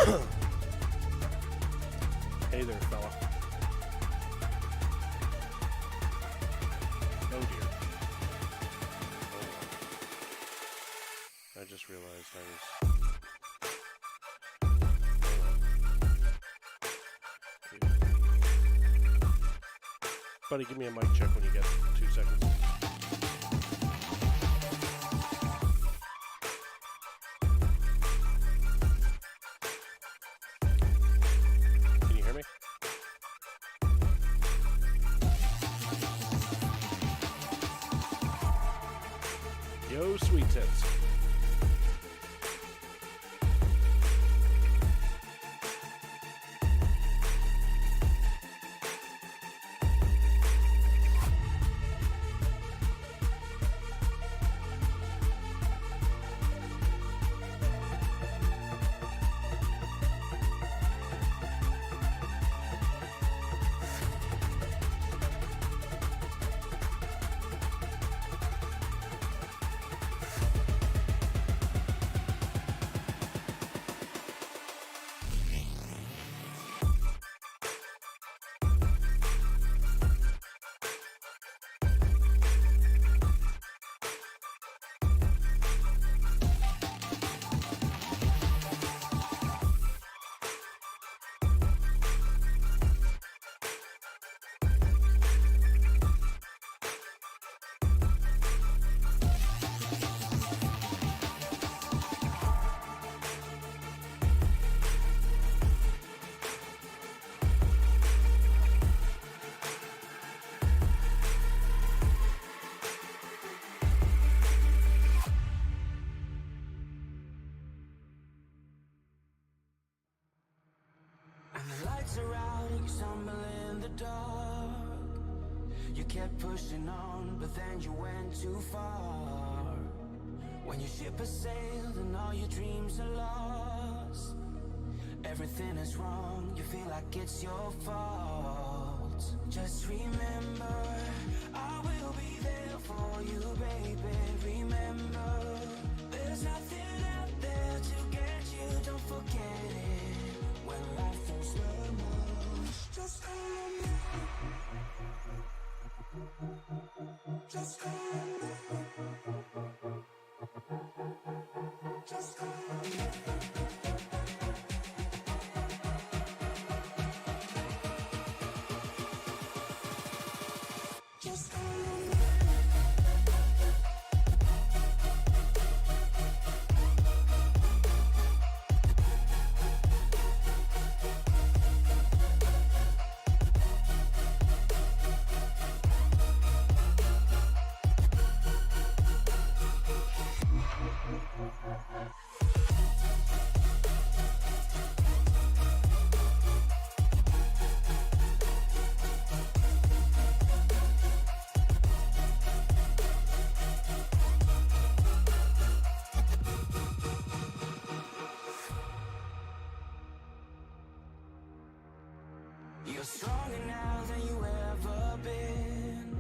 Hey there, fella. Oh dear. I just realized I was... Buddy, give me a mic check when you get 2 seconds. Can you hear me? Yo, sweet tits. Pushing on, but then you went too far. When your ship has sailed and all your dreams are lost, everything is wrong, you feel like it's your fault. Just remember, I will be there for you, baby. Remember, there's nothing out there to get you, don't forget it. When life throws lemons, just call me. Just call me. Just call me. Just call me. You're stronger now than you ever been.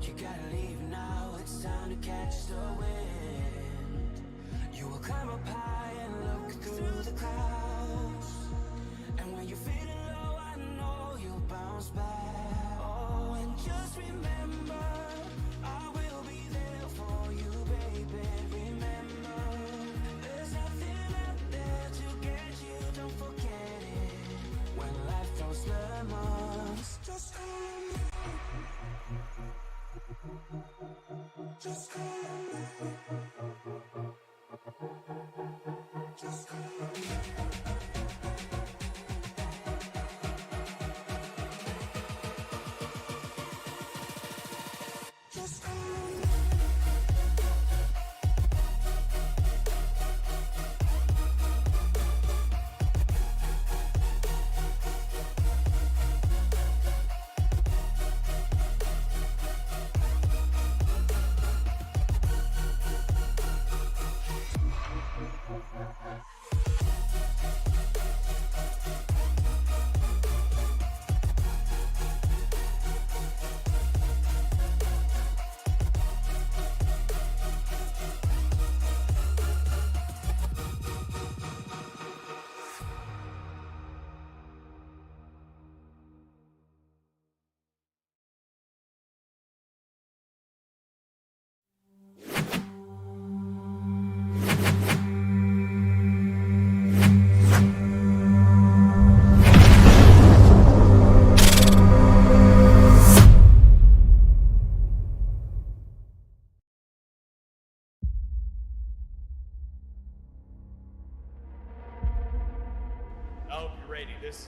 You gotta leave now, it's time to catch the wind. You will climb up high and look through the clouds. And when you're feeling low, I know you'll bounce back. Oh, and just remember, I will be there for you, baby. Remember, there's nothing out there to get you, don't forget it. When life throws lemons, just call me. Just call me. Just call me. Just call me.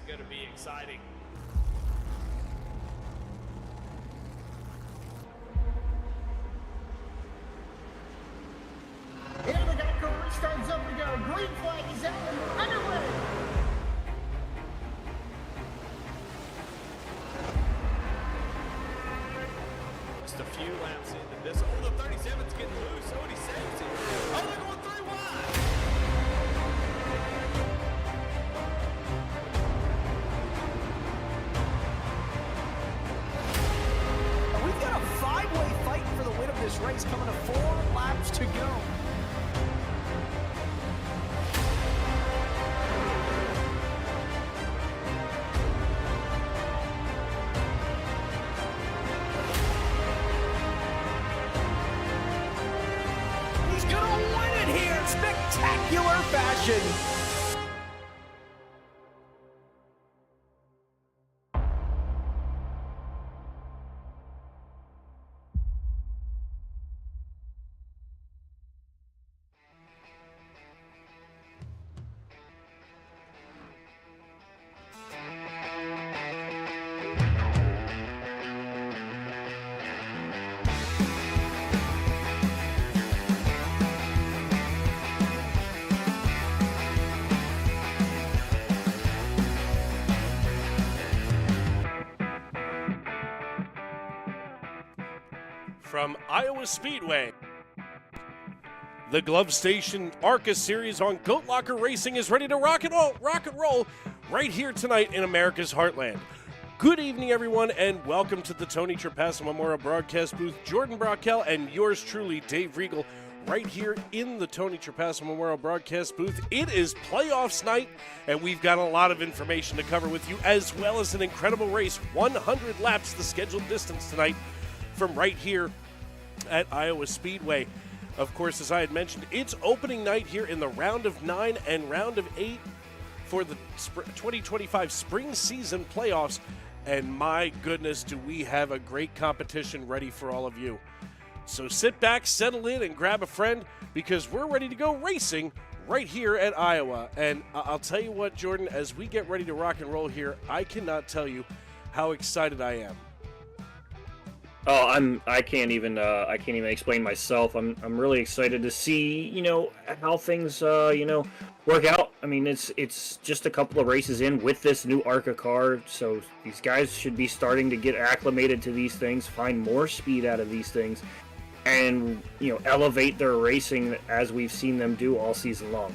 going to be exciting. Yeah, they got a restart zone to go. Green flag is out and we're underway. Just a few laps into this. Oh, the 37's getting loose. Oh, and he saves it. Oh, they're going 3 wide. We've got a 5-way fight for the win of this race coming to 4 laps to go. He's gonna win it here in spectacular fashion. From Iowa Speedway, the Glove Station ARCA series on Goat Locker Racing is ready to rock and roll right here tonight in America's Heartland. Good evening, everyone, and welcome to the Tony Trapasso Memorial Broadcast Booth. Jordan Brockel and yours truly, Dave Riegel, right here in the Tony Trapasso Memorial Broadcast Booth. It is playoffs night, and we've got a lot of information to cover with you, as well as an incredible race. 100 laps, the scheduled distance tonight, from right here at Iowa Speedway. Of course, as I had mentioned, it's opening night here in the round of 9 and round of 8 for the 2025 spring season playoffs. And my goodness, do we have a great competition ready for all of you. So sit back, settle in, and grab a friend, because we're ready to go racing right here at Iowa. And I'll tell you what, Jordan, as we get ready to rock and roll here, I cannot tell you how excited I am. Oh, I can't even explain myself. I'm really excited to see, how things work out. I mean, it's just a couple of races in with this new ARCA car, so these guys should be starting to get acclimated to these things, find more speed out of these things, and elevate their racing as we've seen them do all season long.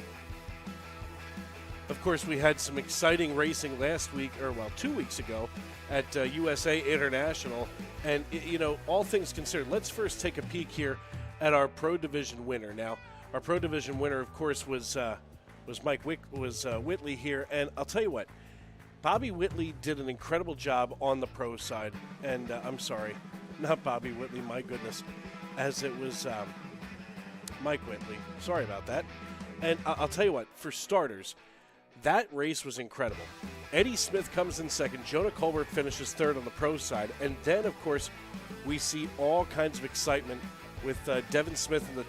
Of course, we had some exciting racing last week, 2 weeks ago, at USA International. And, all things considered, let's first take a peek here at our Pro Division winner. Now, our Pro Division winner, of course, was Whitley here. And I'll tell you what, Bobby Whitley did an incredible job on the pro side. And I'm sorry, not Bobby Whitley, my goodness, as it was Mike Whitley. Sorry about that. And I'll tell you what, for starters, that race was incredible. Eddie Smith comes in second. Jonah Colbert finishes third on the pro side. And then, of course, we see all kinds of excitement with Devin Smith and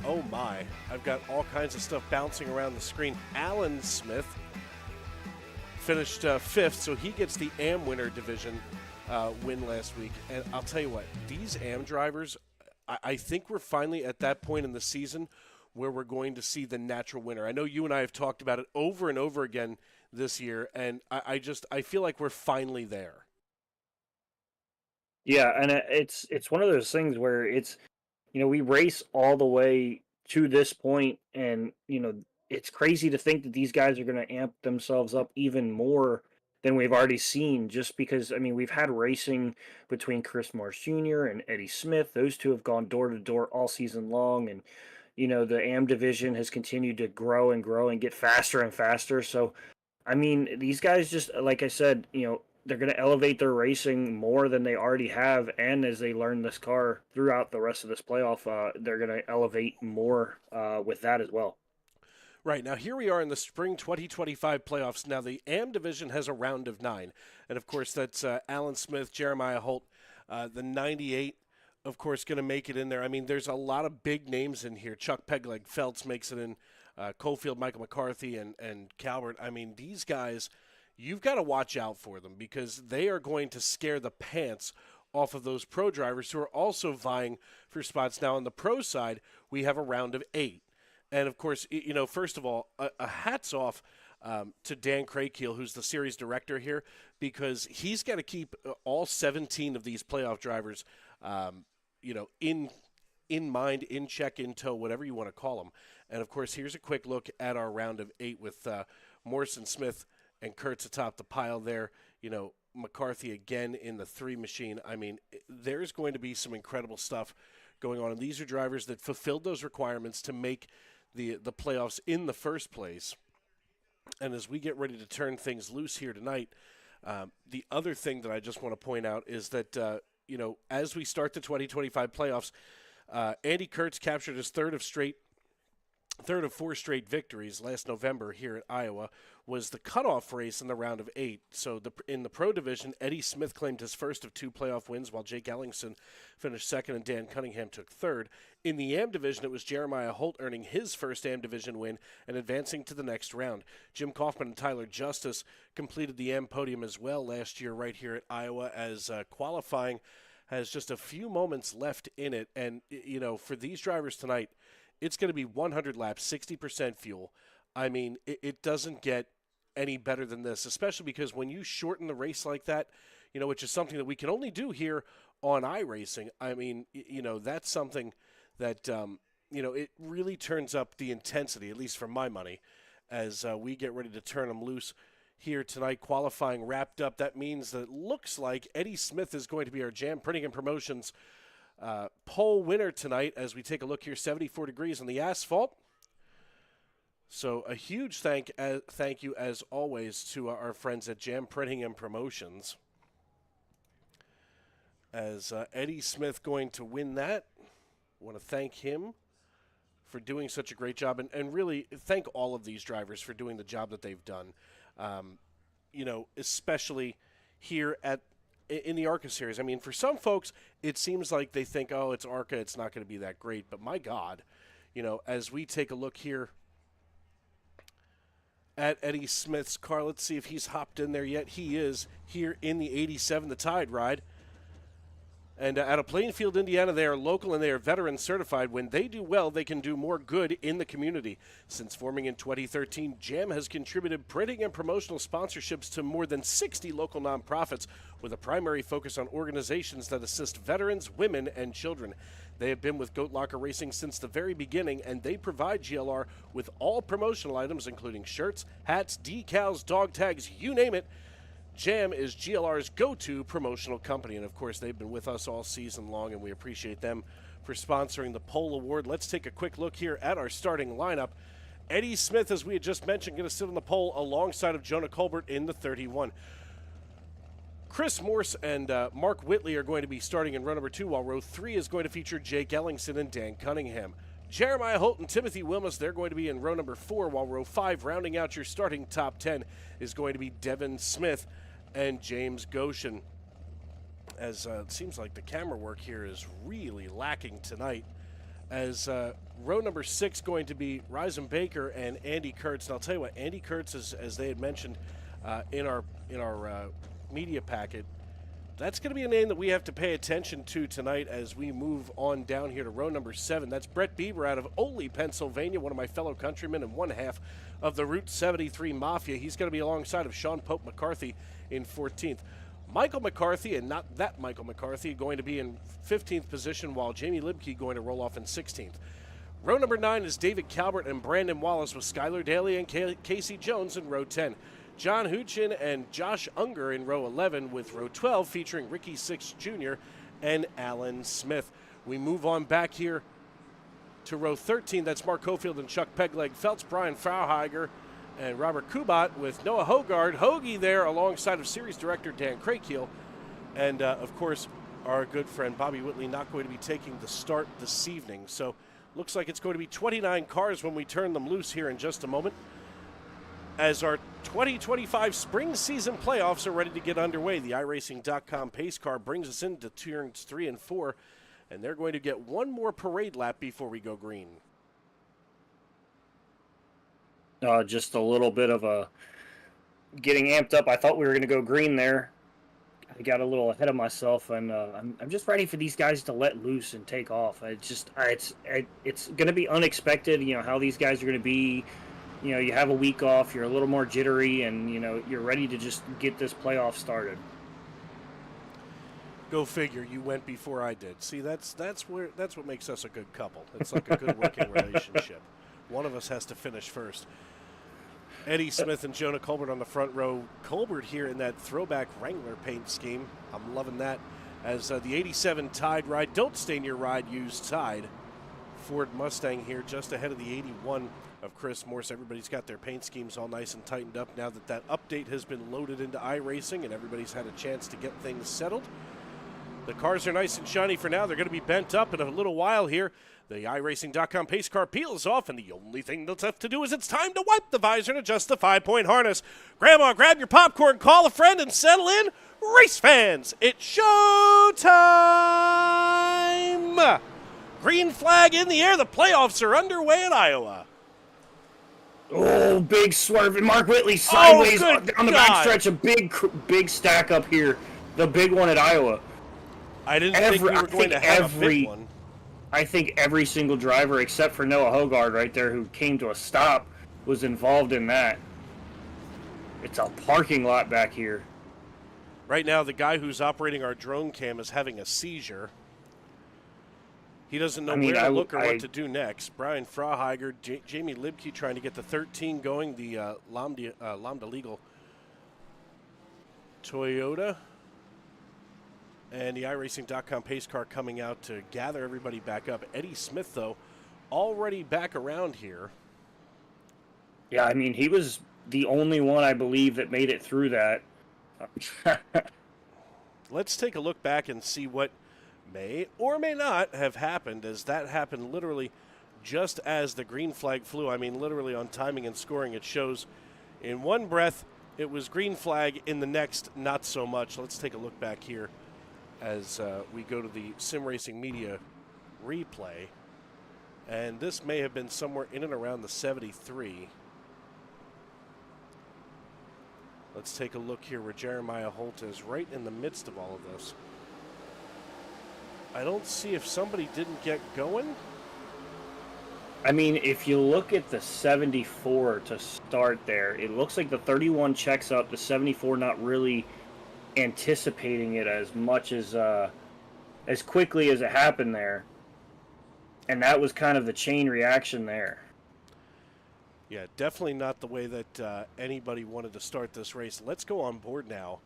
oh my, I've got all kinds of stuff bouncing around the screen. Alan Smith finished fifth, so he gets the AM winner division win last week. And I'll tell you what, these AM drivers, I think we're finally at that point in the season where we're going to see the natural winner. I know you and I have talked about it over and over again this year, and I feel like we're finally there. Yeah, and it's one of those things where it's, we race all the way to this point, and it's crazy to think that these guys are going to amp themselves up even more than we've already seen, just because, we've had racing between Chris Marsh Jr. and Eddie Smith. Those two have gone door to door all season long, and the AM division has continued to grow and grow and get faster and faster. So, these guys, just like I said, they're going to elevate their racing more than they already have. And as they learn this car throughout the rest of this playoff, they're going to elevate more with that as well. Right. Now, here we are in the spring 2025 playoffs. Now, the AM division has a round of 9. And, of course, that's Alan Smith, Jeremiah Holt, the 98, of course, going to make it in there. There's a lot of big names in here. Chuck Pegleg Feltz makes it in Cofield, Michael McCarthy, and Calvert. I mean, these guys, you've got to watch out for them because they are going to scare the pants off of those pro drivers who are also vying for spots. Now, on the pro side, we have a round of 8. And, of course, first of all, a hats off to Dan Crakeel, who's the series director here, because he's got to keep all 17 of these playoff drivers, in mind, in check, in tow, whatever you want to call them. And, of course, here's a quick look at our round of 8 with Morrison, Smith, and Kurtz atop the pile there. McCarthy again in the 3 machine. I mean, there's going to be some incredible stuff going on. And these are drivers that fulfilled those requirements to make the playoffs in the first place. And as we get ready to turn things loose here tonight, the other thing that I just want to point out is that, as we start the 2025 playoffs, Andy Kurtz captured his third of 4 straight victories last November here at Iowa, was the cutoff race in the round of 8. So in the pro division, Eddie Smith claimed his first of 2 playoff wins, while Jake Ellingson finished second and Dan Cunningham took third. In the AM division, it was Jeremiah Holt earning his first AM division win and advancing to the next round. Jim Kaufman and Tyler Justice completed the AM podium as well last year right here at Iowa, as qualifying has just a few moments left in it. And, for these drivers tonight, it's going to be 100 laps, 60% fuel. I mean, it doesn't get any better than this, especially because when you shorten the race like that, which is something that we can only do here on iRacing, I mean, that's something that, it really turns up the intensity, at least for my money, as we get ready to turn them loose here tonight. Qualifying wrapped up. That means that it looks like Eddie Smith is going to be our Jam Printing and Promotions pole winner tonight as we take a look here. 74 degrees on the asphalt. So a huge thank you as always to our friends at Jam Printing and Promotions, as Eddie Smith going to win that. Want to thank him for doing such a great job, and really thank all of these drivers for doing the job that they've done. Especially here in the ARCA series. I mean, for some folks, it seems like they think, oh, it's ARCA, it's not going to be that great. But my God, as we take a look here at Eddie Smith's car, let's see if he's hopped in there yet. He is here in the 87, the Tide Ride. And out of Plainfield, Indiana, they are local and they are veteran certified. When they do well, they can do more good in the community. Since forming in 2013, Jam has contributed printing and promotional sponsorships to more than 60 local nonprofits, with a primary focus on organizations that assist veterans, women, and children. They have been with Goat Locker Racing since the very beginning, and they provide GLR with all promotional items, including shirts, hats, decals, dog tags, you name it. Jam is GLR's go-to promotional company, and of course they've been with us all season long, and we appreciate them for sponsoring the Pole Award. Let's take a quick look here at our starting lineup. Eddie Smith, as we had just mentioned, going to sit on the pole alongside of Jonah Colbert in the 31. Chris Morse and Mark Whitley are going to be starting in row number 2, while row 3 is going to feature Jake Ellingson and Dan Cunningham. Jeremiah Holt and Timothy Wilmus, they're going to be in row number 4, while row 5, rounding out your starting top 10, is going to be Devin Smith and James Goshen. As it seems like the camera work here is really lacking tonight. As row number 6 going to be Ryzen Baker and Andy Kurtz. And I'll tell you what, Andy Kurtz, as they had mentioned in our media packet, that's going to be a name that we have to pay attention to tonight as we move on down here to row number 7. That's Brett Bieber out of Ole, Pennsylvania, one of my fellow countrymen and one half of the Route 73 Mafia. He's going to be alongside of Sean Pope McCarthy in 14th. Michael McCarthy, and not that Michael McCarthy, going to be in 15th position, while Jamie Libke going to roll off in 16th. Row number 9 is David Calvert and Brandon Wallace with Skylar Daly and Casey Jones in row 10. John Huchin and Josh Unger in row 11, with row 12 featuring Ricky Six Jr. and Alan Smith. We move on back here to row 13. That's Mark Cofield and Chuck Pegleg Phelps, Brian Frauheiger, and Robert Kubat, with Noah Hogard, Hoagie there alongside of series director Dan Crakeel. And, of course, our good friend Bobby Whitley not going to be taking the start this evening. So looks like it's going to be 29 cars when we turn them loose here in just a moment, as our 2025 spring season playoffs are ready to get underway. The iRacing.com pace car brings us into turns 3 and 4, and they're going to get one more parade lap before we go green. Just a little bit of a getting amped up. I thought we were going to go green there. I got a little ahead of myself, and I'm just ready for these guys to let loose and take off. It's going to be unexpected. You know how these guys are going to be. You know, you have a week off, you're a little more jittery, and you know you're ready to just get this playoff started. Go figure. You went before I did. See, that's what makes us a good couple. It's like a good working relationship. One of us has to finish first. Eddie Smith and Jonah Colbert on the front row. Colbert here in that throwback Wrangler paint scheme. I'm loving that. As the 87 Tide ride. Don't stain your ride. Use Tide. Ford Mustang here just ahead of the 81 of Chris Morse. Everybody's got their paint schemes all nice and tightened up now that that update has been loaded into iRacing and everybody's had a chance to get things settled. The cars are nice and shiny for now. They're going to be bent up in a little while here. The iRacing.com pace car peels off, and the only thing that's left to do is it's time to wipe the visor and adjust the 5-point harness. Grandma, grab your popcorn, call a friend, and settle in. Race fans, it's show time! Green flag in the air. The playoffs are underway in Iowa. Oh, big swerve. And Mark Whitley sideways on the backstretch. A big stack up here. The big one at Iowa. I didn't think we were going to have a big one. I think every single driver except for Noah Hogard right there who came to a stop was involved in that. It's a parking lot back here. Right now, the guy who's operating our drone cam is having a seizure. He doesn't know where to look or what to do next. Brian Fraheiger, Jamie Libke trying to get the 13 going, the Lambda Legal Toyota. And the iRacing.com pace car coming out to gather everybody back up. Eddie Smith, though, already back around here. Yeah, I mean, he was the only one, I believe, that made it through that. Let's take a look back and see what may or may not have happened, as that happened literally just as the green flag flew. I mean, literally on timing and scoring, it shows in one breath it was green flag, in the next, not so much. Let's take a look back here as we go to the Sim Racing Media replay. And this may have been somewhere in and around the 73. Let's take a look here where Jeremiah Holt is right in the midst of all of this. I don't see if somebody didn't get going. I mean, if you look at the 74 to start there, it looks like the 31 checks up, the 74 not really anticipating it as much as quickly as it happened there. And that was kind of the chain reaction there. Yeah, definitely not the way that anybody wanted to start this race. Let's go on board now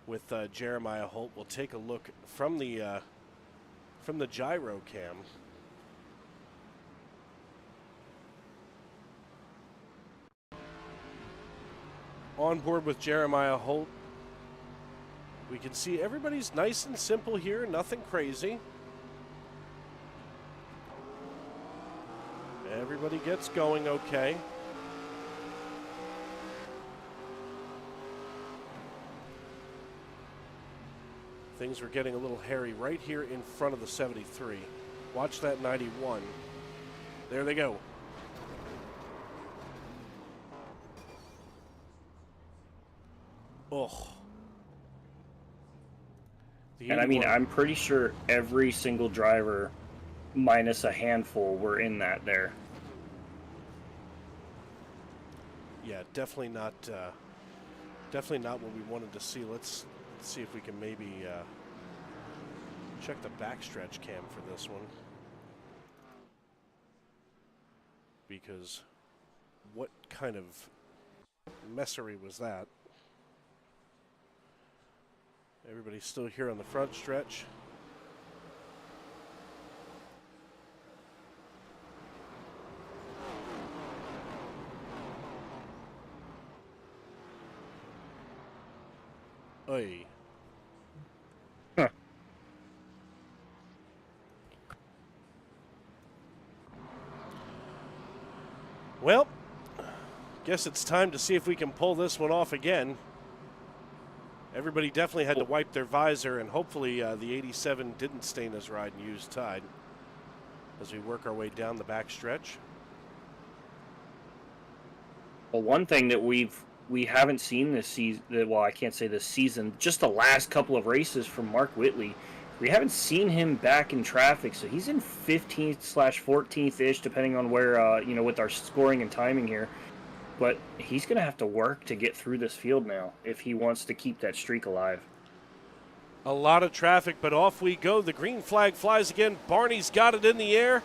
with Jeremiah Holt. We'll take a look from the gyro cam. On board with Jeremiah Holt. We can see everybody's nice and simple here, nothing crazy. Everybody gets going okay. Things were getting a little hairy right here in front of the 73. Watch that 91. There they go. Oh. And I mean, I'm pretty sure every single driver, minus a handful, were in that there. Yeah, definitely not what we wanted to see. Let's see if we can maybe check the backstretch cam for this one. Because what kind of messery was that? Everybody's still here on the front stretch. Oy. Huh. Well, guess it's time to see if we can pull this one off again. Everybody definitely had to wipe their visor, and hopefully the 87 didn't stain his ride and use Tide as we work our way down the back stretch. Well, one thing that we haven't seen this season, well, I can't say this season, just the last couple of races from Mark Whitley, we haven't seen him back in traffic, so he's in 15th/14th ish, depending on where with our scoring and timing here. But he's going to have to work to get through this field now if he wants to keep that streak alive. A lot of traffic, but off we go. The green flag flies again. Barney's got it in the air,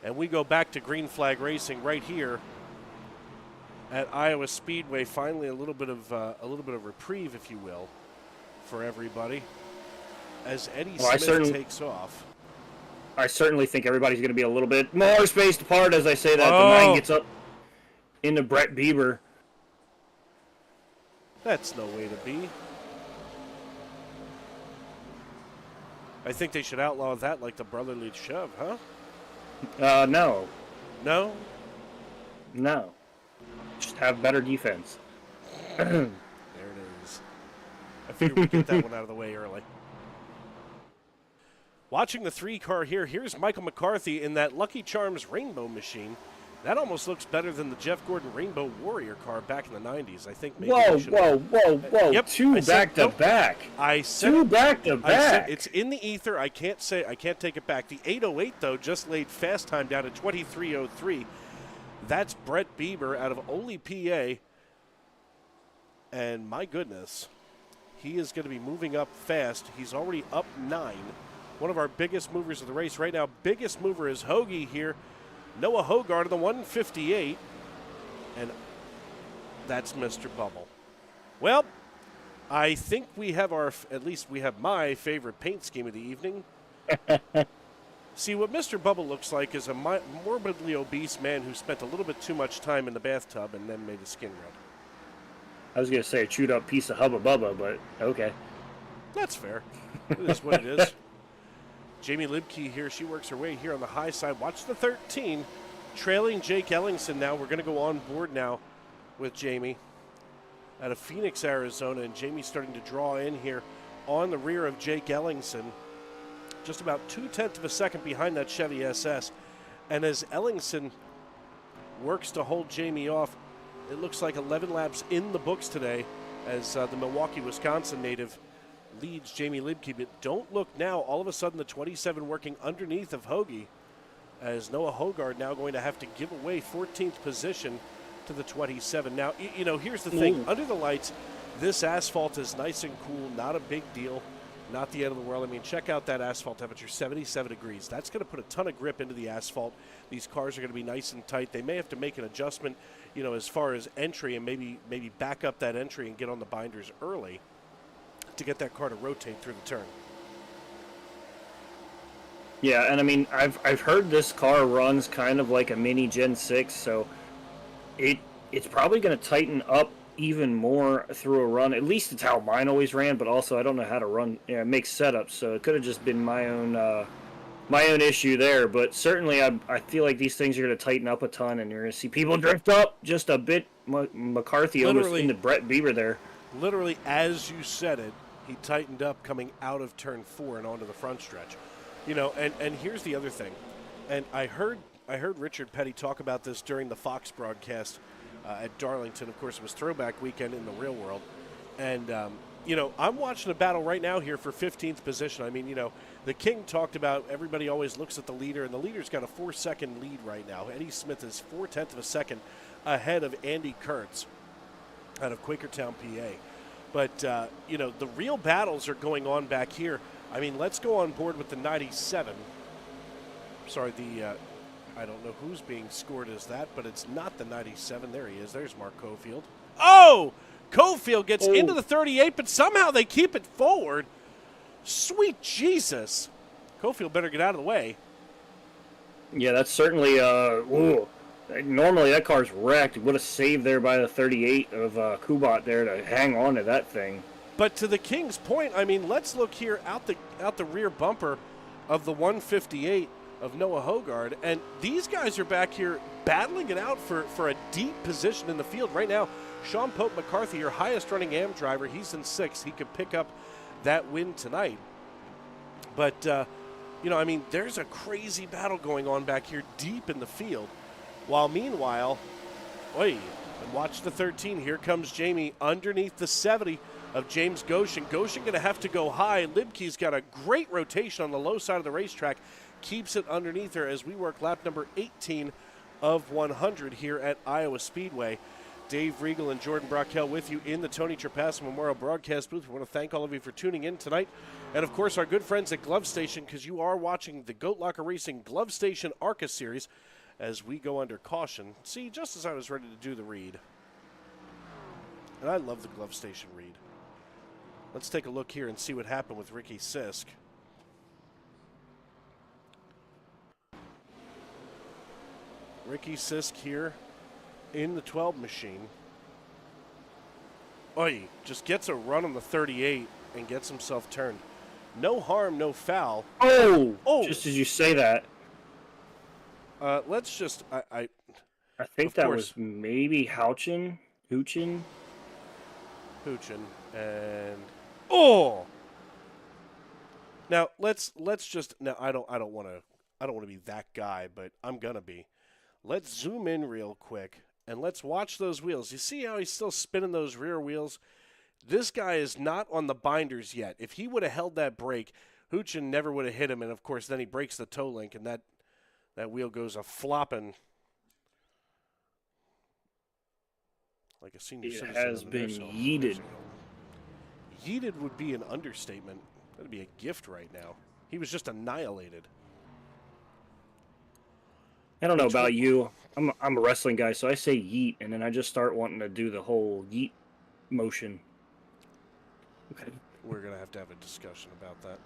and we go back to green flag racing right here at Iowa Speedway. Finally, a little bit of reprieve, if you will, for everybody as Eddie Smith takes off. I certainly think everybody's going to be a little bit more spaced apart as I say that. Oh. The 9 gets up into Brett Bieber. That's no way to be. I think they should outlaw that like the brotherly shove, huh? No. No? No. Just have better defense. There it is. I figured we'd get that one out of the way early. Watching the 3 car here, here's Michael McCarthy in that Lucky Charms Rainbow machine. That almost looks better than the Jeff Gordon Rainbow Warrior car back in the 90s. I think maybe Whoa. Yep, Two back-to-back. I said Two back-to-back. it's in the ether. I can't take it back. The 808, though, just laid fast time down at 23:03. That's Brett Bieber out of Ole, PA. And my goodness, he is going to be moving up fast. He's already up 9. One of our biggest movers of the race right now. Biggest mover is Hoagie here. Noah Hogard of the 158. And that's Mr. Bubble. Well, I think we have at least we have my favorite paint scheme of the evening. See, what Mr. Bubble looks like is a morbidly obese man who spent a little bit too much time in the bathtub and then made his skin red. I was going to say a chewed up piece of Hubba Bubba, but okay. That's fair. It is what it is. Jamie Libke here. She works her way here on the high side. Watch the 13. Trailing Jake Ellingson now. We're going to go on board now with Jamie out of Phoenix, Arizona. And Jamie's starting to draw in here on the rear of Jake Ellingson. Just about 0.2 of a second behind that Chevy SS. And as Ellingson works to hold Jamie off, it looks like 11 laps in the books today as the Milwaukee, Wisconsin native leads Jamie Libke. But don't look now. All of a sudden, the 27 working underneath of Hoagie as Noah Hogard now going to have to give away 14th position to the 27. Now, here's the thing. Under the lights, this asphalt is nice and cool. Not a big deal. Not the end of the world. I mean, check out that asphalt temperature, 77 degrees. That's going to put a ton of grip into the asphalt. These cars are going to be nice and tight. They may have to make an adjustment, as far as entry and maybe back up that entry and get on the binders early to get that car to rotate through the turn. Yeah, and I mean, I've heard this car runs kind of like a mini Gen 6, so it's probably going to tighten up even more through a run. At least it's how mine always ran, but also I don't know how to run, make setups, so it could have just been my own issue there. But certainly I feel like these things are going to tighten up a ton, and you're going to see people drift up just a bit. McCarthy almost into Brett Bieber there. Literally, as you said it, he tightened up coming out of turn 4 and onto the front stretch. And here's the other thing. And I heard Richard Petty talk about this during the Fox broadcast at Darlington. Of course, it was throwback weekend in the real world. And, I'm watching a battle right now here for 15th position. I mean, the King talked about everybody always looks at the leader, and the leader's got a 4-second lead right now. Eddie Smith is 0.4 of a second ahead of Andy Kurtz out of Quakertown, PA. But, the real battles are going on back here. I mean, let's go on board with the 97. Sorry, I don't know who's being scored as that, but it's not the 97. There he is. There's Mark Cofield. Oh! Cofield gets into the 38, but somehow they keep it forward. Sweet Jesus. Cofield better get out of the way. Yeah, that's certainly, normally that car's wrecked. What a save there by the 38 of Kubat there to hang on to that thing. But to the King's point, I mean, let's look here out the rear bumper of the 158 of Noah Hogard, and these guys are back here battling it out for a deep position in the field right now. Sean Pope McCarthy, your highest running AM driver, he's in 6th. He could pick up that win tonight. But, I mean, there's a crazy battle going on back here deep in the field. While meanwhile, Oi, and watch the 13. Here comes Jamie underneath the 70 of James Goshen. Goshen going to have to go high. Libke's got a great rotation on the low side of the racetrack. Keeps it underneath her as we work lap number 18 of 100 here at Iowa Speedway. Dave Riegel and Jordan Brockell with you in the Tony Trapasso Memorial Broadcast booth. We want to thank all of you for tuning in tonight. And, of course, our good friends at Glove Station, because you are watching the Goat Locker Racing Glove Station ARCA Series as we go under caution. See, just as I was ready to do the read. And I love the Glove Station read. Let's take a look here and see what happened with Ricky Sisk. Ricky Sisk here in the 12 machine. Oy, just gets a run on the 38 and gets himself turned. No harm, no foul. Oh! Just as you say that. Let's just, I think that was maybe Houchin, and now let's just I don't want to be that guy, but I'm gonna be. Let's zoom in real quick and let's watch those wheels. You see how he's still spinning those rear wheels? This guy is not on the binders yet. If he would have held that brake, Huchin never would have hit him, and of course then he breaks the toe link and that wheel goes a flopping like a senior citizen. It has been yeeted. Yeeted would be an understatement. That'd be a gift right now. He was just annihilated. I don't know about you. I'm a wrestling guy, so I say yeet, and then I just start wanting to do the whole yeet motion. Okay. We're gonna have a discussion about that.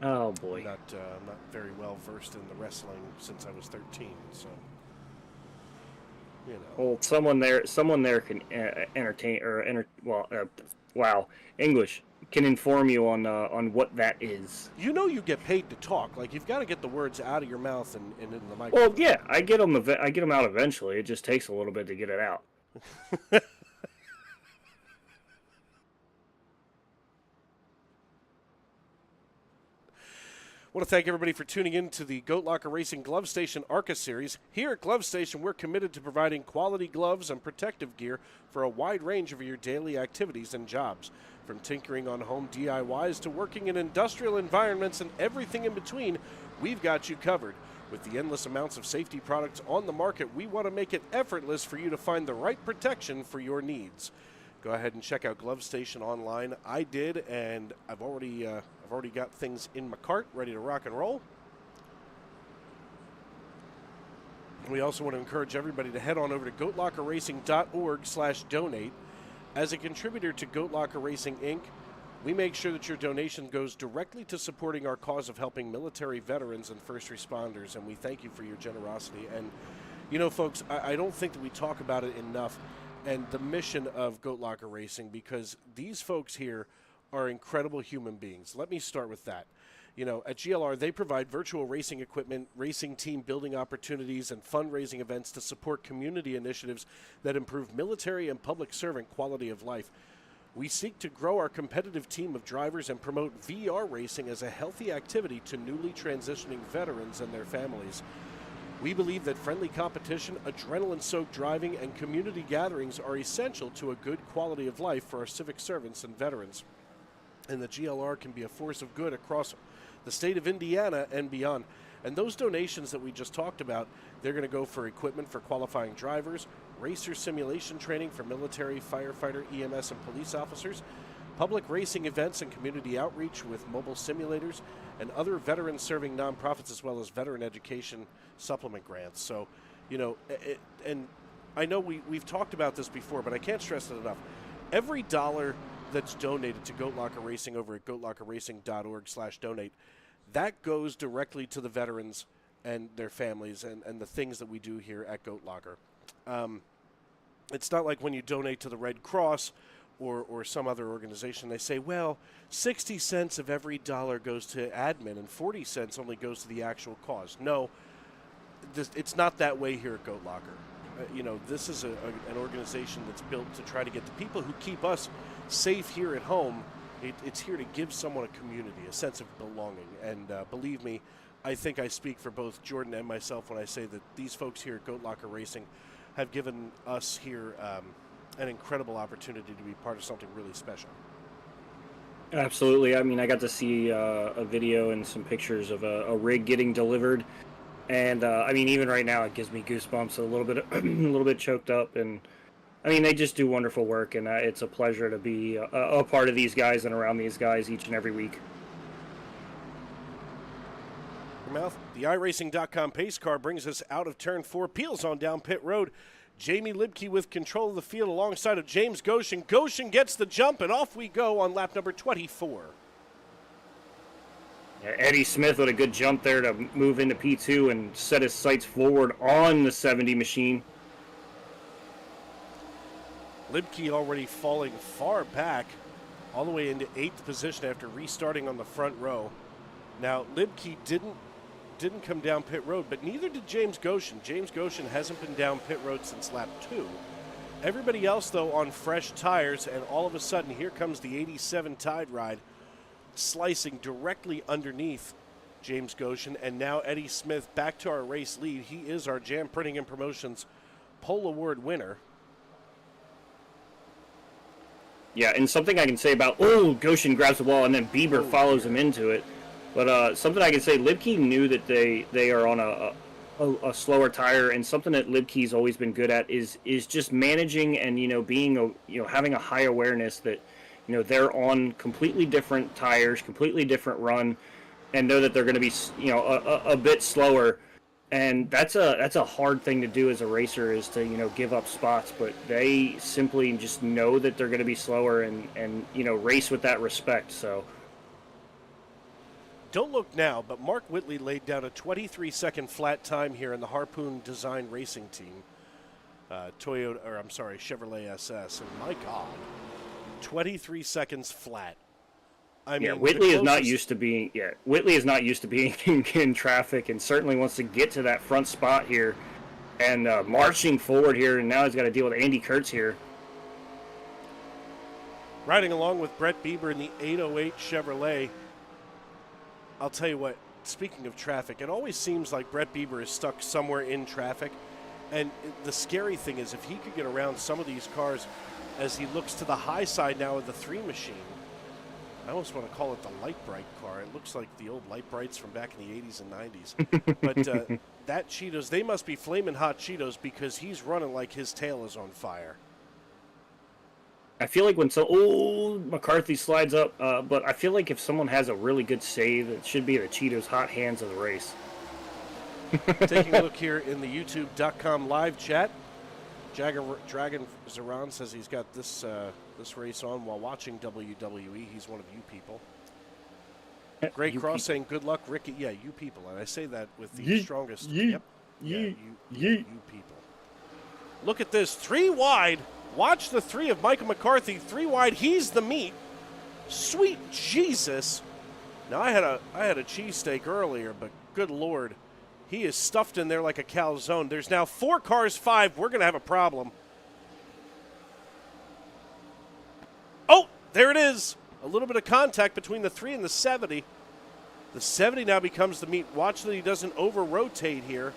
Oh boy. I'm not very well versed in the wrestling since I was 13, so you know. Well, someone there can entertain or wow, English can inform you on what that is. You know, you get paid to talk. Like, you've got to get the words out of your mouth and into the microphone. Well, yeah, I get them out eventually. It just takes a little bit to get it out. I want to thank everybody for tuning in to the Goat Locker Racing Glove Station ARCA Series. Here at Glove Station, we're committed to providing quality gloves and protective gear for a wide range of your daily activities and jobs. From tinkering on home DIYs to working in industrial environments and everything in between, we've got you covered. With the endless amounts of safety products on the market, we want to make it effortless for you to find the right protection for your needs. Go ahead and check out Glove Station online. I did, and I've already got things in my cart ready to rock and roll. We also want to encourage everybody to head on over to goatlockerracing.org/donate. As a contributor to Goat Locker Racing, Inc., we make sure that your donation goes directly to supporting our cause of helping military veterans and first responders, and we thank you for your generosity. And, you know, folks, I don't think that we talk about it enough, and the mission of Goat Locker Racing, because these folks here are incredible human beings. Let me start with that. You know, at GLR, they provide virtual racing equipment, racing team building opportunities, and fundraising events to support community initiatives that improve military and public servant quality of life. We seek to grow our competitive team of drivers and promote VR racing as a healthy activity to newly transitioning veterans and their families. We believe that friendly competition, adrenaline-soaked driving, and community gatherings are essential to a good quality of life for our civic servants and veterans. And the GLR can be a force of good across the state of Indiana and beyond. And those donations that we just talked about, they're going to go for equipment for qualifying drivers, racer simulation training for military, firefighter, EMS, and police officers, public racing events and community outreach with mobile simulators, and other veteran-serving nonprofits, as well as veteran education supplement grants. So, you know, and I know we've talked about this before, but I can't stress it enough. Every dollar that's donated to Goat Locker Racing over at goatlockerracing.org/donate, that goes directly to the veterans and their families and the things that we do here at Goat Locker. It's not like when you donate to the Red Cross or some other organization, they say, well, 60 cents of every dollar goes to admin and 40 cents only goes to the actual cause. No, it's not that way here at Goat Locker. You know, this is an organization that's built to try to get the people who keep us safe here at home. It's here to give someone a community, a sense of belonging. And believe me, I think I speak for both Jordan and myself when I say that these folks here at Goat Locker Racing have given us here an incredible opportunity to be part of something really special. Absolutely. I mean, I got to see a video and some pictures of a rig getting delivered, and I mean, even right now, it gives me goosebumps. A little bit, a little bit choked up, and I mean, they just do wonderful work, and it's a pleasure to be a part of these guys and around these guys each and every week. Mouth, the iRacing.com pace car brings us out of turn 4, peels on down pit road. Jamie Libke with control of the field alongside of James Goshen. Goshen gets the jump, and off we go on lap number 24. Yeah, Eddie Smith with a good jump there to move into P2 and set his sights forward on the 70 machine. Libke already falling far back, all the way into 8th position after restarting on the front row. Now, Libke didn't come down pit road, but neither did James Goshen. James Goshen hasn't been down pit road since lap 2. Everybody else, though, on fresh tires, and all of a sudden, here comes the 87 Tide Ride, slicing directly underneath James Goshen, and now Eddie Smith back to our race lead. He is our Jam Printing and Promotions Pole Award winner. Yeah, and something I can say about, Goshen grabs the ball and then Bieber follows him into it. But something I can say, Libke knew that they are on a slower tire, and something that Libke's always been good at is just managing and, being having a high awareness that, they're on completely different tires, completely different run, and know that they're going to be, a bit slower. And that's a hard thing to do as a racer, is to, give up spots, but they simply just know that they're going to be slower and race with that respect. So don't look now, but Mark Whitley laid down a 23-second flat time here in the Harpoon Design Racing Team, Chevrolet SS, and my God, 23 seconds flat. I mean, Whitley is not used to being. Yeah, Whitley is not used to being in traffic, and certainly wants to get to that front spot here, and marching forward here. And now he's got to deal with Andy Kurtz here. Riding along with Brett Bieber in the 808 Chevrolet. I'll tell you what. Speaking of traffic, it always seems like Brett Bieber is stuck somewhere in traffic, and the scary thing is if he could get around some of these cars, as he looks to the high side now of the 3 machine. I almost want to call it the Light Bright car. It looks like the old Light Brights from back in the 80s and 90s. But that Cheetos, they must be flaming hot Cheetos, because he's running like his tail is on fire. I feel like when McCarthy slides up, but I feel like if someone has a really good save, it should be the Cheetos hot hands of the race. Taking a look here in the YouTube.com live chat. Dragon Zaran says he's got this race on while watching WWE. He's one of you people. Gray Cross people. Saying good luck, Ricky. Yeah, you people. And I say that with the strongest. Yep. You people. Look at this. 3 wide. Watch the 3 of Michael McCarthy. 3 wide. He's the meat. Sweet Jesus. Now, I had a cheesesteak earlier, but good Lord. He is stuffed in there like a calzone. There's now 4 cars, 5. We're going to have a problem. Oh, there it is. A little bit of contact between the 3 and the 70. The 70 now becomes the meat. Watch that he doesn't over-rotate here.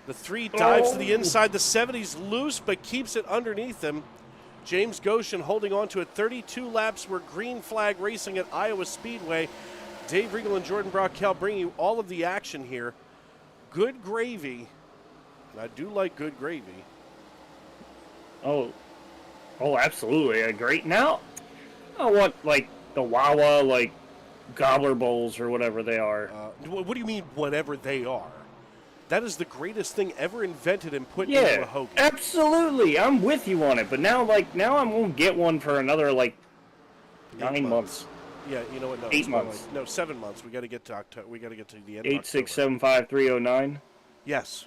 The 3 dives to the inside. The 70's loose, but keeps it underneath him. James Goshen holding on to it. 32 laps. We're green flag racing at Iowa Speedway. Dave Regal and Jordan Brockell bringing you all of the action here. Good gravy. And I do like good gravy. Oh, absolutely. Great. Now, I want, like, the Wawa, Gobbler Bowls or whatever they are. What do you mean, whatever they are? That is the greatest thing ever invented and put into a hoagie. Absolutely. I'm with you on it. But now I'm going to get one for another, 9 months. Yeah, you know what? No, 8 months. 7 months. We got to get to October. We got to get to the end. 8675309. Yes,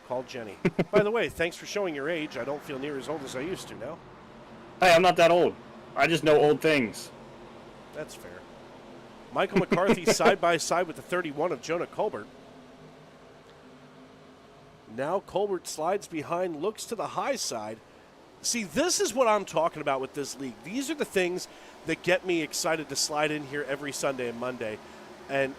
call Jenny. By the way, thanks for showing your age. I don't feel near as old as I used to now. Hey, I'm not that old. I just know old things. That's fair. Michael McCarthy side by side with the 31 of Jonah Colbert. Now Colbert slides behind, looks to the high side. See, this is what I'm talking about with this league. These are the things that get me excited to slide in here every Sunday and Monday. And,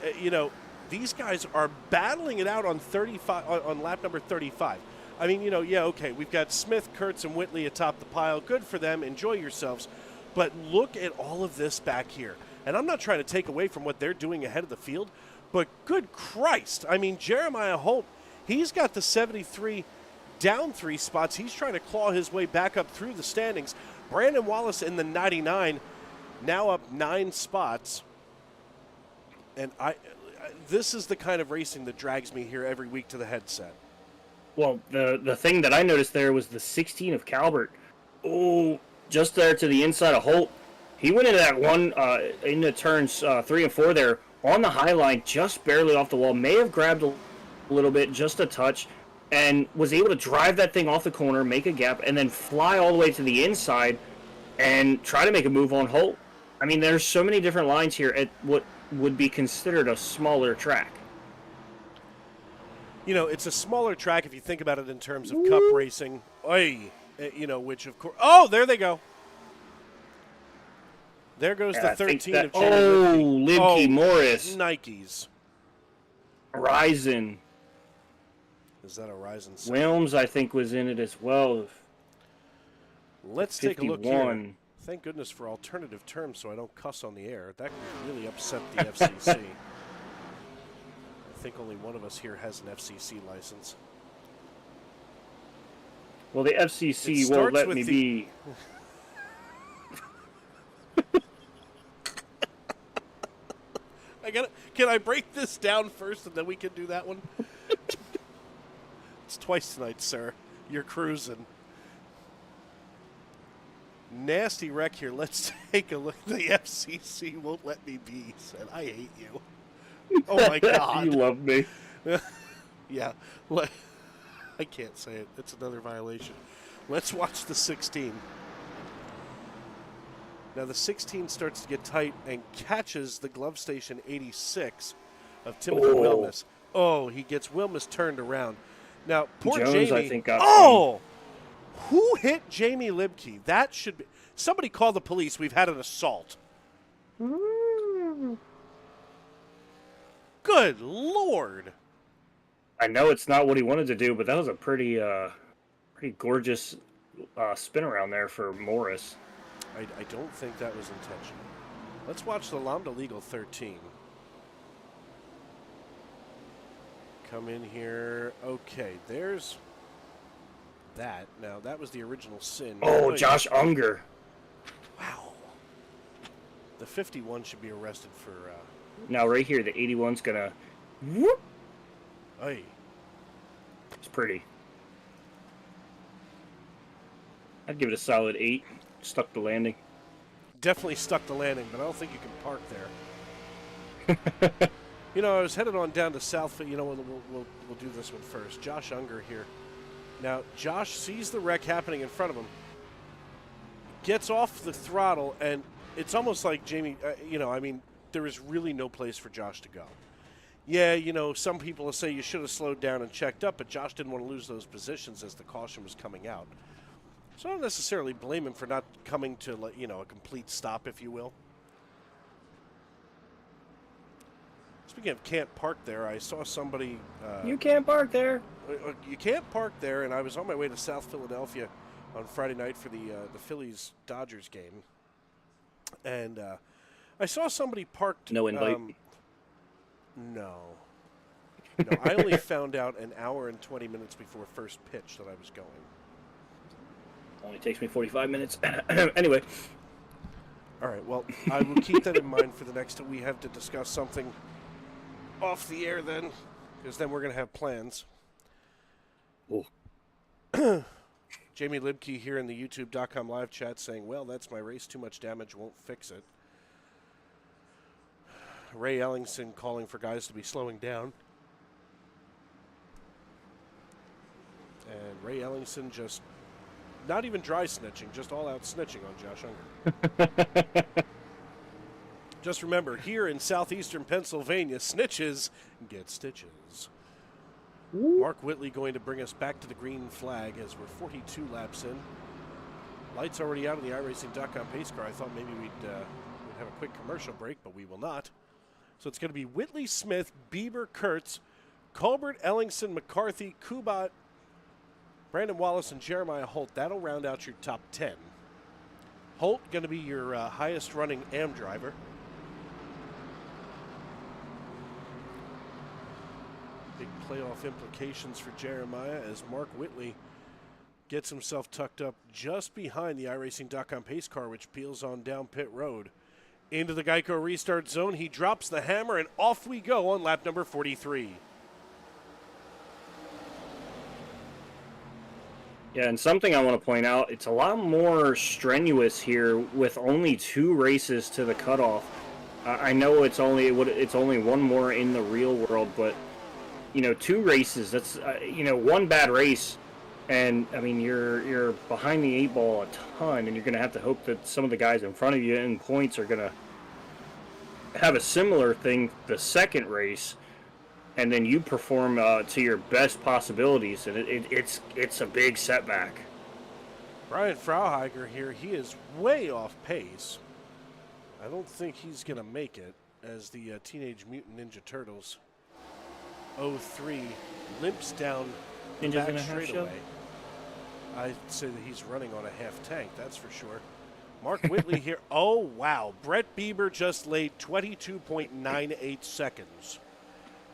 these guys are battling it out on 35 on lap number 35. I mean, you know, yeah, okay, we've got Smith, Kurtz, and Whitley atop the pile. Good for them. Enjoy yourselves. But look at all of this back here. And I'm not trying to take away from what they're doing ahead of the field, but good Christ. I mean, Jeremiah Holt, he's got the 73 down 3 spots. He's trying to claw his way back up through the standings. Brandon Wallace in the 99, now up 9 spots. And this is the kind of racing that drags me here every week to the headset. Well, the thing that I noticed there was the 16 of Calvert. Oh, just there to the inside of Holt. He went into that one, into turns 3 and 4 there on the high line, just barely off the wall. May have grabbed a little bit, just a touch, and was able to drive that thing off the corner, make a gap, and then fly all the way to the inside and try to make a move on Holt. I mean, there's so many different lines here at what would be considered a smaller track. You know, it's a smaller track if you think about it in terms of cup racing. Oy, you know, which of course. Oh, there they go. There goes the 13 of Jimmy Libke Morris. Nikes. Horizon. Is that a Horizon? Wilms, I think, was in it as well. Let's 51. take a look here. Thank goodness for alternative terms so I don't cuss on the air. That could really upset the FCC. I think only one of us here has an FCC license. Well, the FCC won't let me be. Can I break this down first and then we can do that one? It's twice tonight, sir. You're cruising. Nasty wreck here. Let's take a look. The FCC won't let me be. Said, I hate you. Oh my God. You love me. Yeah. I can't say it. It's another violation. Let's watch the 16. Now the 16 starts to get tight and catches the glove station 86 of Timothy Wilmus. Oh, he gets Wilmus turned around. Now, poor Jones, Jamie. I think, got Who hit Jamie Libke? That should be. Somebody call the police. We've had an assault. Good Lord. I know it's not what he wanted to do, but that was a pretty gorgeous spin around there for Morris. I don't think that was intentional. Let's watch the Lambda Legal 13. Come in here. Okay, there's that. Now, that was the original sin. Oh, Josh Unger. Wow. The 51 should be arrested for... Now, right here, the 81's going to... Whoop. Hey. It's pretty. I'd give it a solid 8. Stuck the landing. Definitely stuck the landing, but I don't think you can park there. You know, I was headed on down to Southfield. You know, we'll do this one first. Josh Unger here. Now, Josh sees the wreck happening in front of him, gets off the throttle, and it's almost like Jamie, you know, I mean, there is really no place for Josh to go. Yeah, you know, some people will say you should have slowed down and checked up, but Josh didn't want to lose those positions as the caution was coming out. So I don't necessarily blame him for not coming to, you know, a complete stop, if you will. Speaking of can't park there, I saw somebody... you can't park there. You can't park there, and I was on my way to South Philadelphia on Friday night for the Phillies-Dodgers game. And I saw somebody parked... No invite? No. No, I only found out an hour and 20 minutes before first pitch that I was going. Only takes me 45 minutes. Anyway. All right, well, I will keep that in mind for the next time we have to discuss something off the air then, because then we're going to have plans. Jamie Libke here in the YouTube.com live chat saying, well, that's my race, too much damage, won't fix it. Ray Ellingson calling for guys to be slowing down. And Ray Ellingson just not even dry snitching, just all out snitching on Josh Unger. Just remember, here in southeastern Pennsylvania, snitches get stitches. Mark Whitley going to bring us back to the green flag as we're 42 laps in. Lights already out on the iRacing.com pace car. I thought maybe we'd have a quick commercial break, but we will not. So it's going to be Whitley, Smith, Bieber, Kurtz, Colbert, Ellingson, McCarthy, Kubat, Brandon Wallace, and Jeremiah Holt. That'll round out your top 10. Holt going to be your highest running AM driver. Big playoff implications for Jeremiah as Mark Whitley gets himself tucked up just behind the iRacing.com pace car, which peels on down pit road. Into the Geico restart zone, he drops the hammer, and off we go on lap number 43. Yeah, and something I want to point out, it's a lot more strenuous here with only 2 races to the cutoff. I know it's only one more in the real world, but 2 races, that's 1 bad race, and I mean you're behind the 8 ball a ton, and you're going to have to hope that some of the guys in front of you in points are going to have a similar thing the second race, and then you perform to your best possibilities, and it's a big setback. Brian Frauheiger here, he is way off pace. I don't think he's going to make it as the Teenage Mutant Ninja Turtles 03 limps down the Ninjas back in a half straightaway. shell? I'd say that he's running on a half tank, that's for sure. Mark Whitley here. Oh, wow. Brett Bieber just laid 22.98 seconds.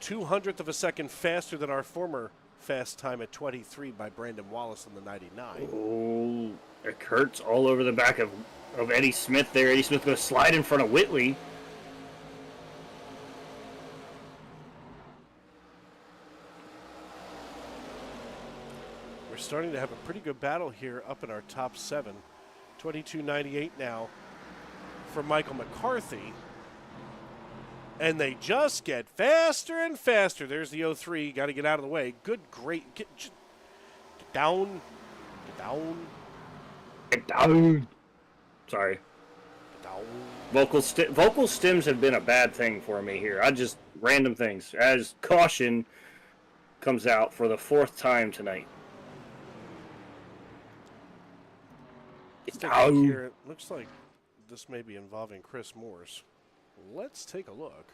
200th of a second faster than our former fast time at 23 by Brandon Wallace in the 99. Oh, it hurts all over the back of Eddie Smith there. Eddie Smith going to slide in front of Whitley. We're starting to have a pretty good battle here up in our top 7. 22.98 now for Michael McCarthy. And they just get faster and faster. There's the 03. Got to get out of the way. Good, great. Get down. Get down. Get down. Sorry. Get down. Vocal stims have been a bad thing for me here. Random things. As caution comes out for the 4th time tonight. Get down. Here, it looks like this may be involving Chris Morse. Let's take a look.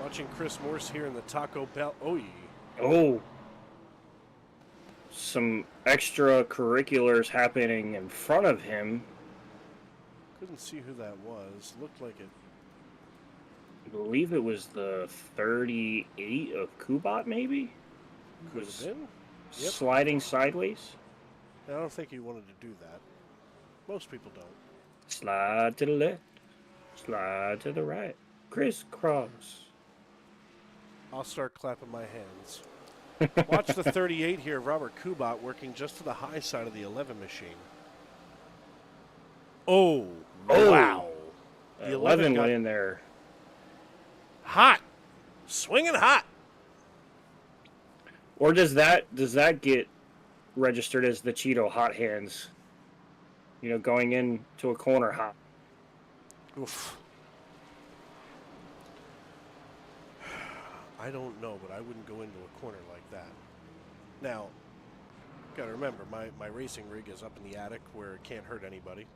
Watching Chris Morse here in the Taco Bell. Oh. Some extracurriculars happening in front of him. Couldn't see who that was. Looked like it. I believe it was the 38 of Kubat, maybe? Could have been. Yep. Sliding sideways. I don't think he wanted to do that. Most people don't. Slide to the left. Slide to the right. Crisscross. I'll start clapping my hands. Watch the 38 here, Robert Kubat, working just to the high side of the 11 machine. Oh, wow. The 11 went in there. Hot. Swinging hot. Or does that get registered as the Cheeto hot hands? Going into a corner hot. Oof. I don't know, but I wouldn't go into a corner like that. Now, got to remember, my racing rig is up in the attic where it can't hurt anybody.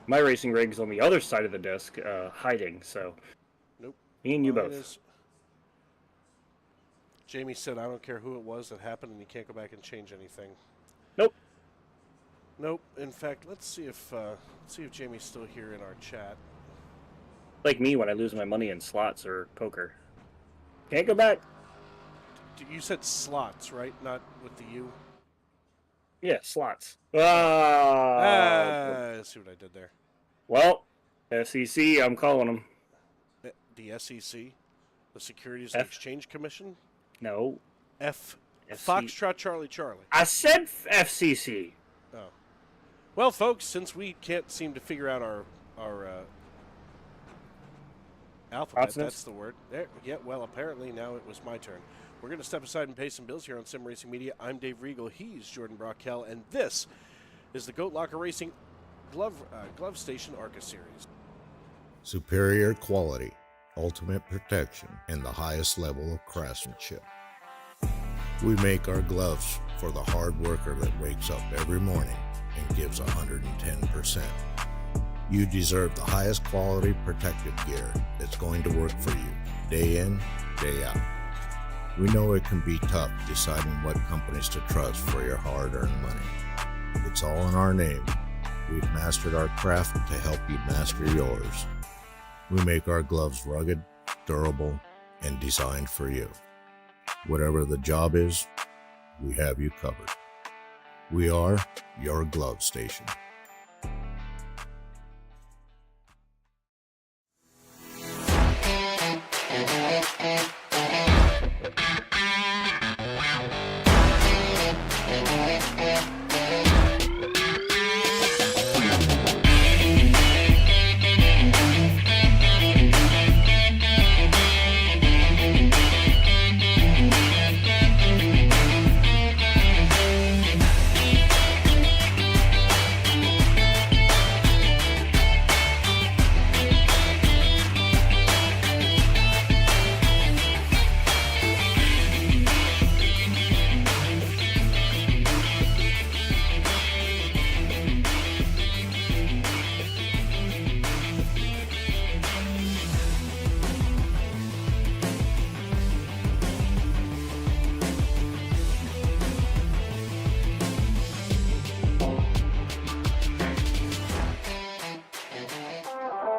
My racing rig's on the other side of the desk, hiding, so... Nope. Me and you Mine both. is... Jamie said, I don't care who it was that happened, and you can't go back and change anything. Nope. Nope. In fact, let's see if Jamie's still here in our chat. Like me when I lose my money in slots or poker. Can't go back. You said slots, right? Not with the U? Yeah, slots. I see what I did there. Well, SEC, I'm calling them. The SEC? The Securities and Exchange Commission? No. Foxtrot Charlie Charlie. I said FCC. Oh. Well, folks, since we can't seem to figure out our alphabet, that's the word. There. Yeah, well, apparently now it was my turn. We're going to step aside and pay some bills here on Sim Racing Media. I'm Dave Regal. He's Jordan Brockell, and this is the Goat Locker Racing Glove Station ARCA Series. Superior quality, ultimate protection, and the highest level of craftsmanship. We make our gloves for the hard worker that wakes up every morning and gives 110%. You deserve the highest quality protective gear that's going to work for you, day in, day out. We know it can be tough deciding what companies to trust for your hard-earned money. It's all in our name. We've mastered our craft to help you master yours. We make our gloves rugged, durable, and designed for you. Whatever the job is, we have you covered. We are your glove station.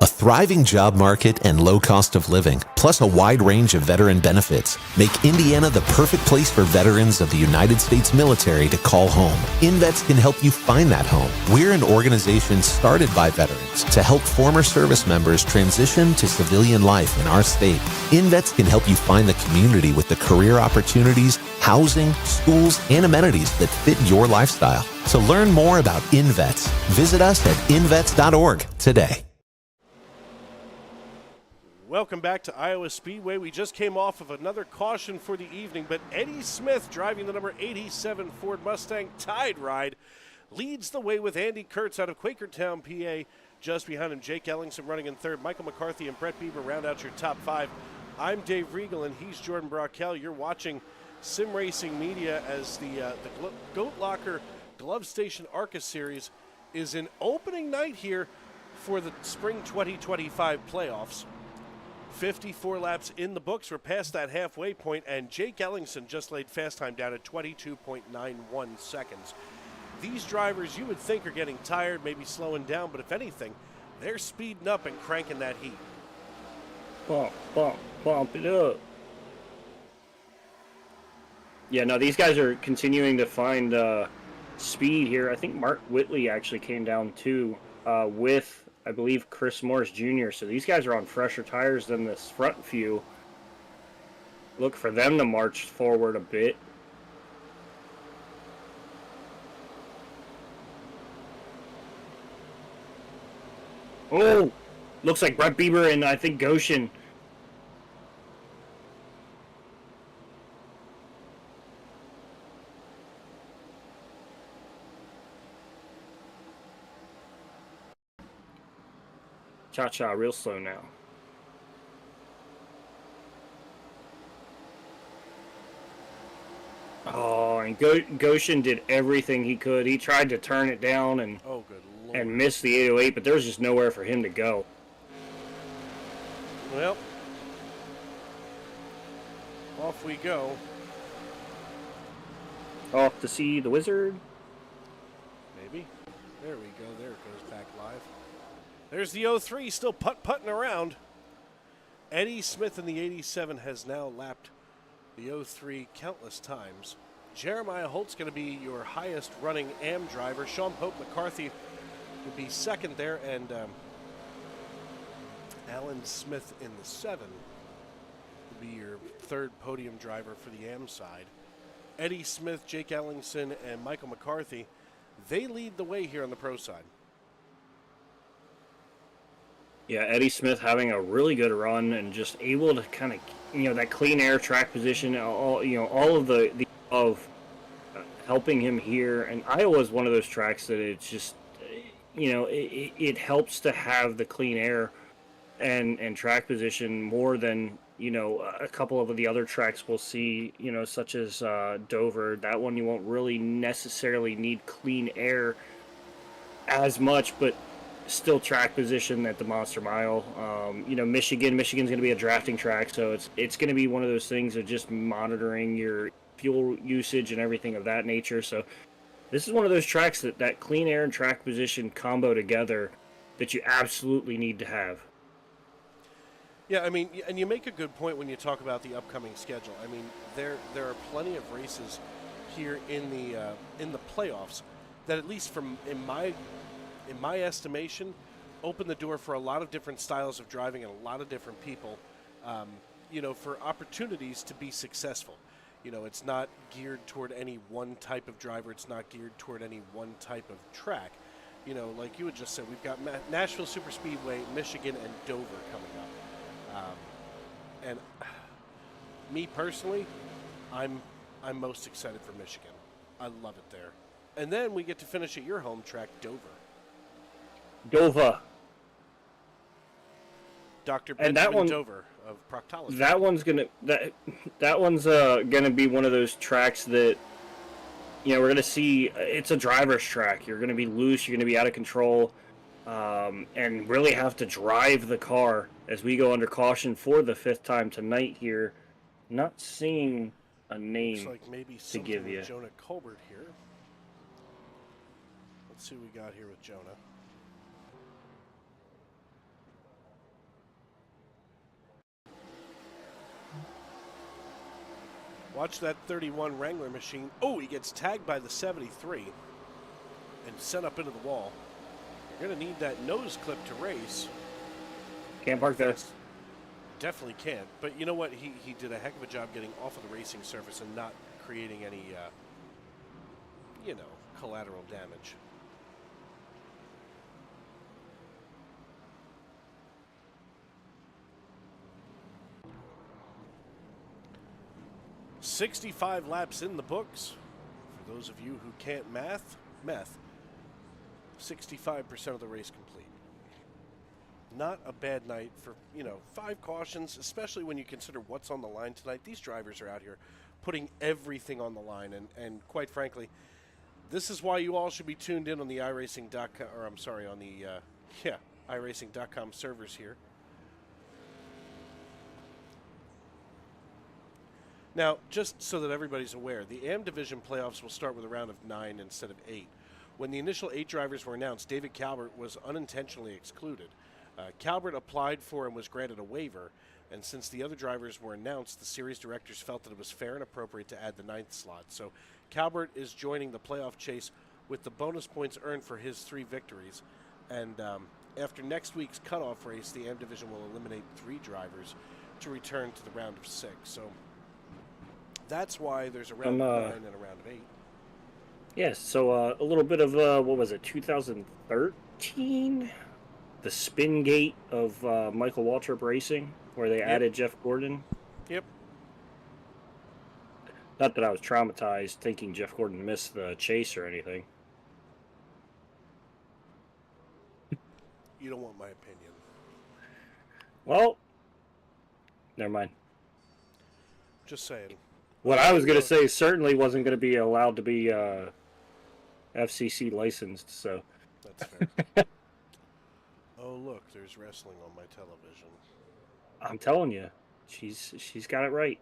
A thriving job market and low cost of living, plus a wide range of veteran benefits, make Indiana the perfect place for veterans of the United States military to call home. InVets can help you find that home. We're an organization started by veterans to help former service members transition to civilian life in our state. InVets can help you find the community with the career opportunities, housing, schools, and amenities that fit your lifestyle. To learn more about InVets, visit us at invets.org today. Welcome back to Iowa Speedway. We just came off of another caution for the evening, but Eddie Smith, driving the number 87 Ford Mustang Tide Ride, leads the way with Andy Kurtz out of Quakertown, PA. Just behind him, Jake Ellingson running in third. Michael McCarthy and Brett Bieber round out your top five. I'm Dave Regal, and he's Jordan Brockel. You're watching Sim Racing Media as the Goat Locker Glove Station ARCA Series is an opening night here for the Spring 2025 playoffs. 54 laps in the books. We're past that halfway point, and Jake Ellingson just laid fast time down at 22.91 seconds. These drivers, you would think, are getting tired, maybe slowing down, but if anything, they're speeding up and cranking that heat. Bump it up. Yeah, no, these guys are continuing to find speed here. I think Mark Whitley actually came down too with, I believe, Chris Morris Jr. So these guys are on fresher tires than this front few. Look for them to march forward a bit. Oh, looks like Brett Bieber and I think Goshen. Cha-cha, real slow now. Oh, and Goshen did everything he could. He tried to turn it down and missed the 808, but there was just nowhere for him to go. Well, off we go. Off to see the wizard. Maybe. There we go. There it goes back live. There's the 03 still putting around. Eddie Smith in the 87 has now lapped the 03 countless times. Jeremiah Holt's going to be your highest running AM driver. Sean Pope McCarthy would be second there, and Alan Smith in the 7 would be your third podium driver for the AM side. Eddie Smith, Jake Ellingson, and Michael McCarthy, they lead the way here on the pro side. Yeah, Eddie Smith having a really good run and just able to kind of, that clean air track position, all of the helping him here. And Iowa is one of those tracks that it's just, it helps to have the clean air and track position more than, a couple of the other tracks we'll see, such as Dover. That one you won't really necessarily need clean air as much, but still track position at the Monster Mile. Michigan's going to be a drafting track, so it's going to be one of those things of just monitoring your fuel usage and everything of that nature. So this is one of those tracks that clean air and track position combo together that you absolutely need to have. Yeah, I mean, and you make a good point when you talk about the upcoming schedule. I mean, there are plenty of races here in the playoffs that, at least in my estimation, open the door for a lot of different styles of driving and a lot of different people, for opportunities to be successful. It's not geared toward any one type of driver. It's not geared toward any one type of track. Like you had just said, we've got Nashville Superspeedway, Michigan, and Dover coming up. And me personally, I'm most excited for Michigan. I love it there. And then we get to finish at your home track, Dover. Dr. Benjamin Dover of proctology. That one's gonna be one of those tracks that we're gonna see. It's a driver's track. You're gonna be loose. You're gonna be out of control, and really have to drive the car as we go under caution for the 5th time tonight. Here, not seeing a name Looks like maybe to give you. Jonah Colbert here. Let's see what we got here with Jonah. Watch that 31 Wrangler machine. Oh, he gets tagged by the 73 and sent up into the wall. You're going to need that nose clip to race. Can't park there. Definitely can't. But you know what? He did a heck of a job getting off of the racing surface and not creating any, collateral damage. "65 laps in the books." For those of you who can't meth, 65% of the race complete. Not a bad night for, 5 cautions, especially when you consider what's on the line tonight. These drivers are out here putting everything on the line, and quite frankly, this is why you all should be tuned in on the iRacing.com, or I'm sorry, on the, iRacing.com servers here. Now, just so that everybody's aware, the AM Division playoffs will start with a round of 9 instead of 8. When the initial 8 drivers were announced, David Calvert was unintentionally excluded. Calvert applied for and was granted a waiver, and since the other drivers were announced, the series directors felt that it was fair and appropriate to add the 9th slot. So Calvert is joining the playoff chase with the bonus points earned for his 3 victories. And after next week's cutoff race, the AM Division will eliminate 3 drivers to return to the round of 6. So that's why there's a round of 9 and a round of 8. Yes, so a little bit of, 2013? The spin gate of Michael Waltrip Racing, where they added Jeff Gordon. Yep. Not that I was traumatized thinking Jeff Gordon missed the chase or anything. You don't want my opinion. Well, never mind. Just saying. What I was going to say certainly wasn't going to be allowed to be FCC licensed, so. That's fair. Oh, look, there's wrestling on my television. I'm telling you, she's got it right.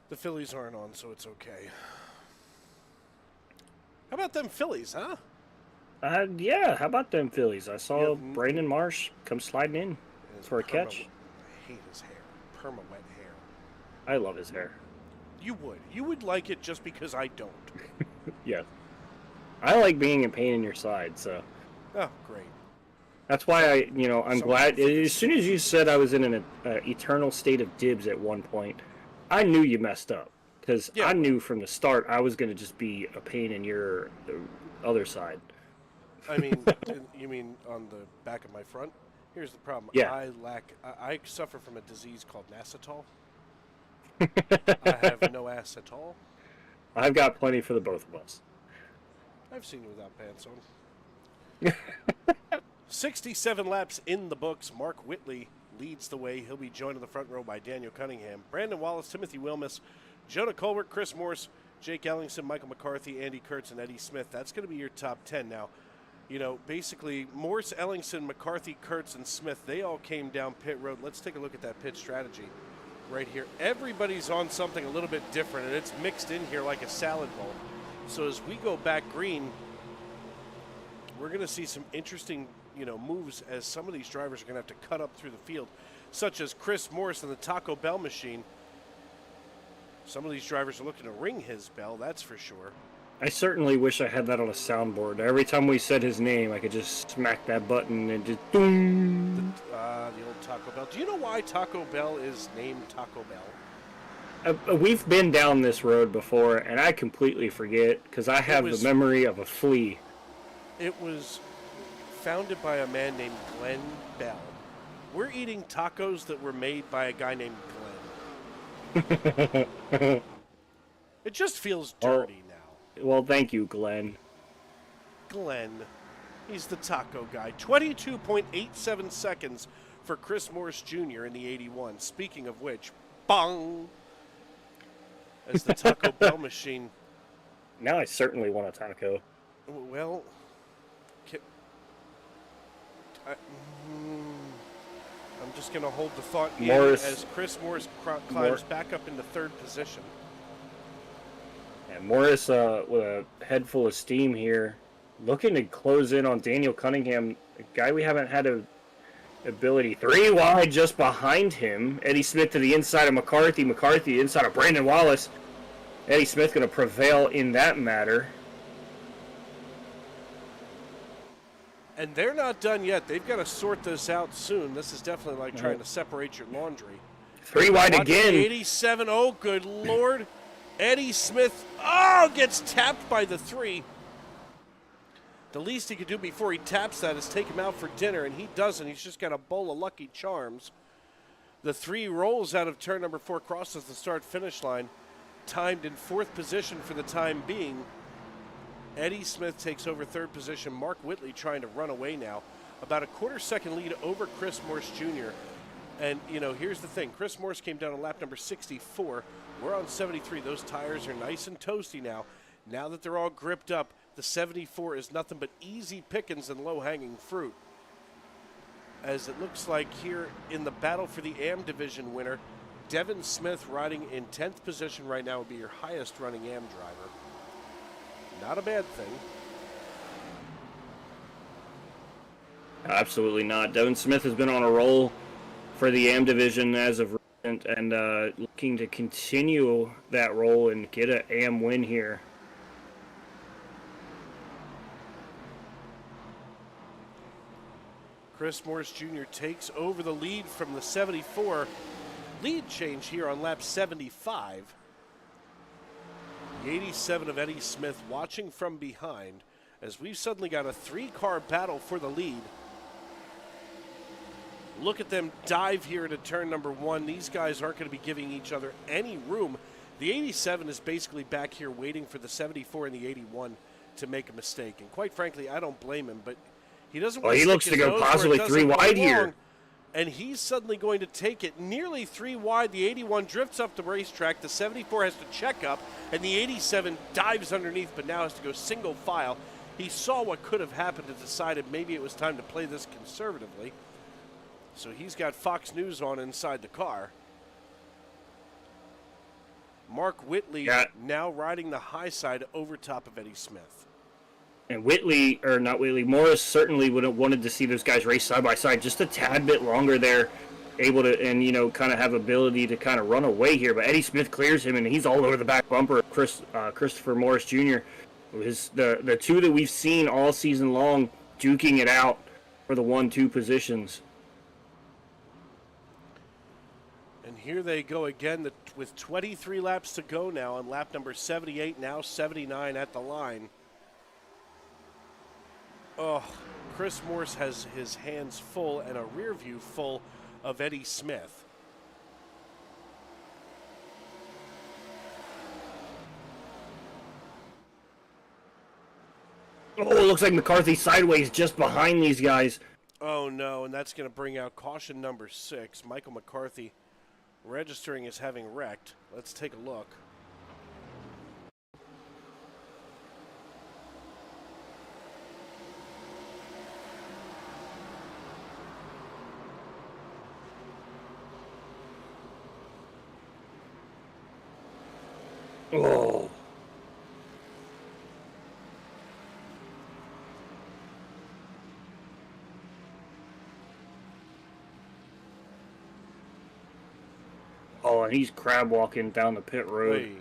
The Phillies aren't on, so it's okay. How about them Phillies, huh? Yeah, how about them Phillies? I saw Brandon Marsh come sliding in for a catch. I hate his hair. Perma-wet hair. I love his hair. You would. You would like it just because I don't. Yeah. I like being a pain in your side, so. Oh, great. That's why I'm glad. As soon as you said I was in an eternal state of dibs at one point, I knew you messed up. Because I knew from the start I was going to just be a pain in your other side. I mean, you mean on the back of my front? Here's the problem. Yeah. I suffer from a disease called acetol. I have no ass at all. I've got plenty for the both of us. I've seen you without pants on. 67 laps in the books. Mark Whitley leads the way. He'll be joined in the front row by Daniel Cunningham, Brandon Wallace, Timothy Wilmus, Jonah Colbert, Chris Morse, Jake Ellingson, Michael McCarthy, Andy Kurtz, and Eddie Smith. That's going to be your top 10. Now, basically, Morse, Ellingson, McCarthy, Kurtz, and Smith, they all came down pit road. Let's take a look at that pit strategy right here. Everybody's on something a little bit different, and it's mixed in here like a salad bowl. So as we go back green, we're going to see some interesting, moves as some of these drivers are going to have to cut up through the field, such as Chris Morris and the Taco Bell machine. Some of these drivers are looking to ring his bell, that's for sure. I certainly wish I had that on a soundboard. Every time we said his name, I could just smack that button and just boom. The old Taco Bell. Do you know why Taco Bell is named Taco Bell? We've been down this road before, and I completely forget because I have the memory of a flea. It was founded by a man named Glenn Bell. We're eating tacos that were made by a guy named Glenn. It just feels dirty now. Well, thank you, Glenn. Glenn. He's the taco guy. 22.87 seconds for Chris Morris Jr. in the 81. Speaking of which, bong! As the Taco Bell machine. Now I certainly want a taco. Well, I'm just going to hold the thought in as Chris Morris climbs back up into third position. And Morris, with a head full of steam here, looking to close in on Daniel Cunningham, a guy we haven't had a ability. 3 wide just behind him. Eddie Smith to the inside of McCarthy. McCarthy inside of Brandon Wallace. Eddie Smith going to prevail in that matter. And they're not done yet. They've got to sort this out soon. This is definitely like trying to separate your laundry. 3 wide again. 87. Oh, good Lord. Eddie Smith, gets tapped by the 3. The least he could do before he taps that is take him out for dinner, and he doesn't. He's just got a bowl of Lucky Charms. The 3 rolls out of turn number 4, crosses the start-finish line, timed in 4th position for the time being. Eddie Smith takes over 3rd position. Mark Whitley trying to run away now. About a quarter-second lead over Chris Morse Jr. And, here's the thing. Chris Morse came down on lap number 64. We're on 73. Those tires are nice and toasty now. Now that they're all gripped up, the 74 is nothing but easy pickings and low-hanging fruit. As it looks like here in the battle for the AM Division winner, Devin Smith riding in 10th position right now would be your highest-running AM driver. Not a bad thing. Absolutely not. Devin Smith has been on a roll for the AM division as of recent, and looking to continue that role and get an AM win here. Chris Morris Jr. takes over the lead from the 74. Lead change here on lap 75. The 87 of Eddie Smith watching from behind as we've suddenly got a 3-car battle for the lead. Look at them dive here into turn number 1. These guys aren't going to be giving each other any room. The 87 is basically back here waiting for the 74 and the 81 to make a mistake. And quite frankly, I don't blame him, but he doesn't want he looks to go possibly 3 wide here. And he's suddenly going to take it nearly 3 wide. The 81 drifts up the racetrack. The 74 has to check up, and the 87 dives underneath, but now has to go single file. He saw what could have happened and decided maybe it was time to play this conservatively. So he's got Fox News on inside the car. Mark Whitley now riding the high side over top of Eddie Smith. And Morris certainly would have wanted to see those guys race side by side just a tad bit longer there, able to, and, kind of have ability to kind of run away here. But Eddie Smith clears him, and he's all over the back bumper of Christopher Morris Jr. The 2 that we've seen all season long duking it out for the 1-2 positions. And here they go again with 23 laps to go now on lap number 78, now 79 at the line. Oh, Chris Morse has his hands full and a rear view full of Eddie Smith. Oh, it looks like McCarthy sideways just behind these guys. Oh, no, and that's going to bring out caution number 6. Michael McCarthy registering as having wrecked. Let's take a look. Oh. Oh, and he's crab walking down the pit road. Hey.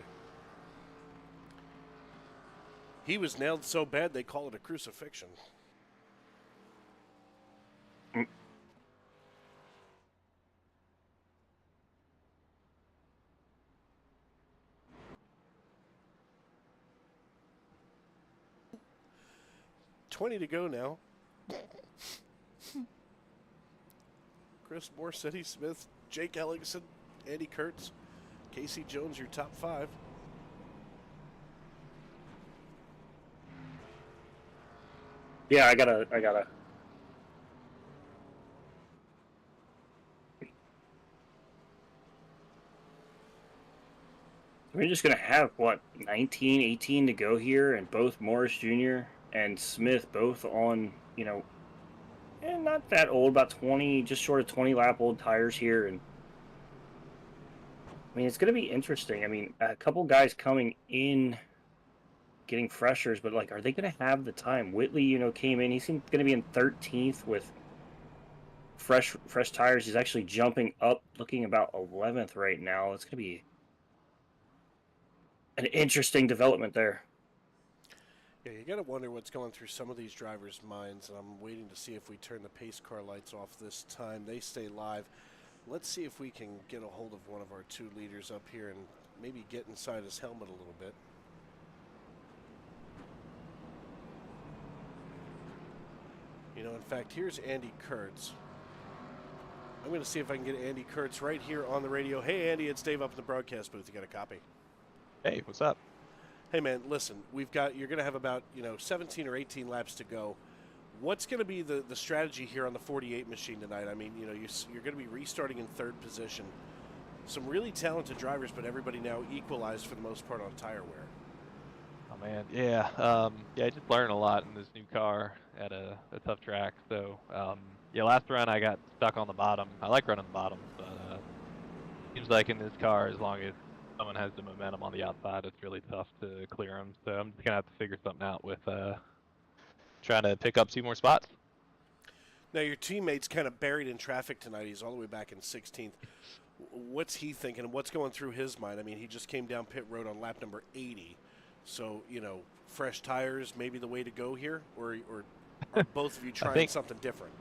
He was nailed so bad they call it a crucifixion. Mm. $20 to go now. Chris Moore, City Smith, Jake Ellingson, Andy Kurtz, Casey Jones, your top 5. Yeah, I gotta. We're just gonna have what 19, 18 to go here, and both Morris Jr. and Smith both on, and not that old, about 20, just short of 20 lap old tires here, and I mean it's gonna be interesting. I mean, a couple guys coming in, getting freshers, but like, are they gonna have the time? Whitley, came in. He's gonna be in 13th with fresh tires. He's actually jumping up, looking about 11th right now. It's gonna be an interesting development there. Yeah, you got to wonder what's going through some of these drivers' minds, and I'm waiting to see if we turn the pace car lights off this time. They stay live. Let's see if we can get a hold of one of our 2 leaders up here and maybe get inside his helmet a little bit. In fact, here's Andy Kurtz. I'm going to see if I can get Andy Kurtz right here on the radio. Hey, Andy, it's Dave up in the broadcast booth. You got a copy? Hey, what's up? Hey, man, listen, you're going to have about, 17 or 18 laps to go. What's going to be the strategy here on the 48 machine tonight? I mean, you're going to be restarting in 3rd position. Some really talented drivers, but everybody now equalized for the most part on tire wear. Oh man, yeah, I just learned a lot in this new car at a tough track. So, last run I got stuck on the bottom. I like running the bottom, but seems like in this car, as long as someone has the momentum on the outside, it's really tough to clear them. So I'm just gonna have to figure something out with trying to pick up 2 more spots. Now your teammate's kind of buried in traffic tonight. He's all the way back in 16th. What's he thinking? What's going through his mind? I mean, he just came down pit road on lap number 80. So, fresh tires maybe the way to go here? Or are both of you trying something different?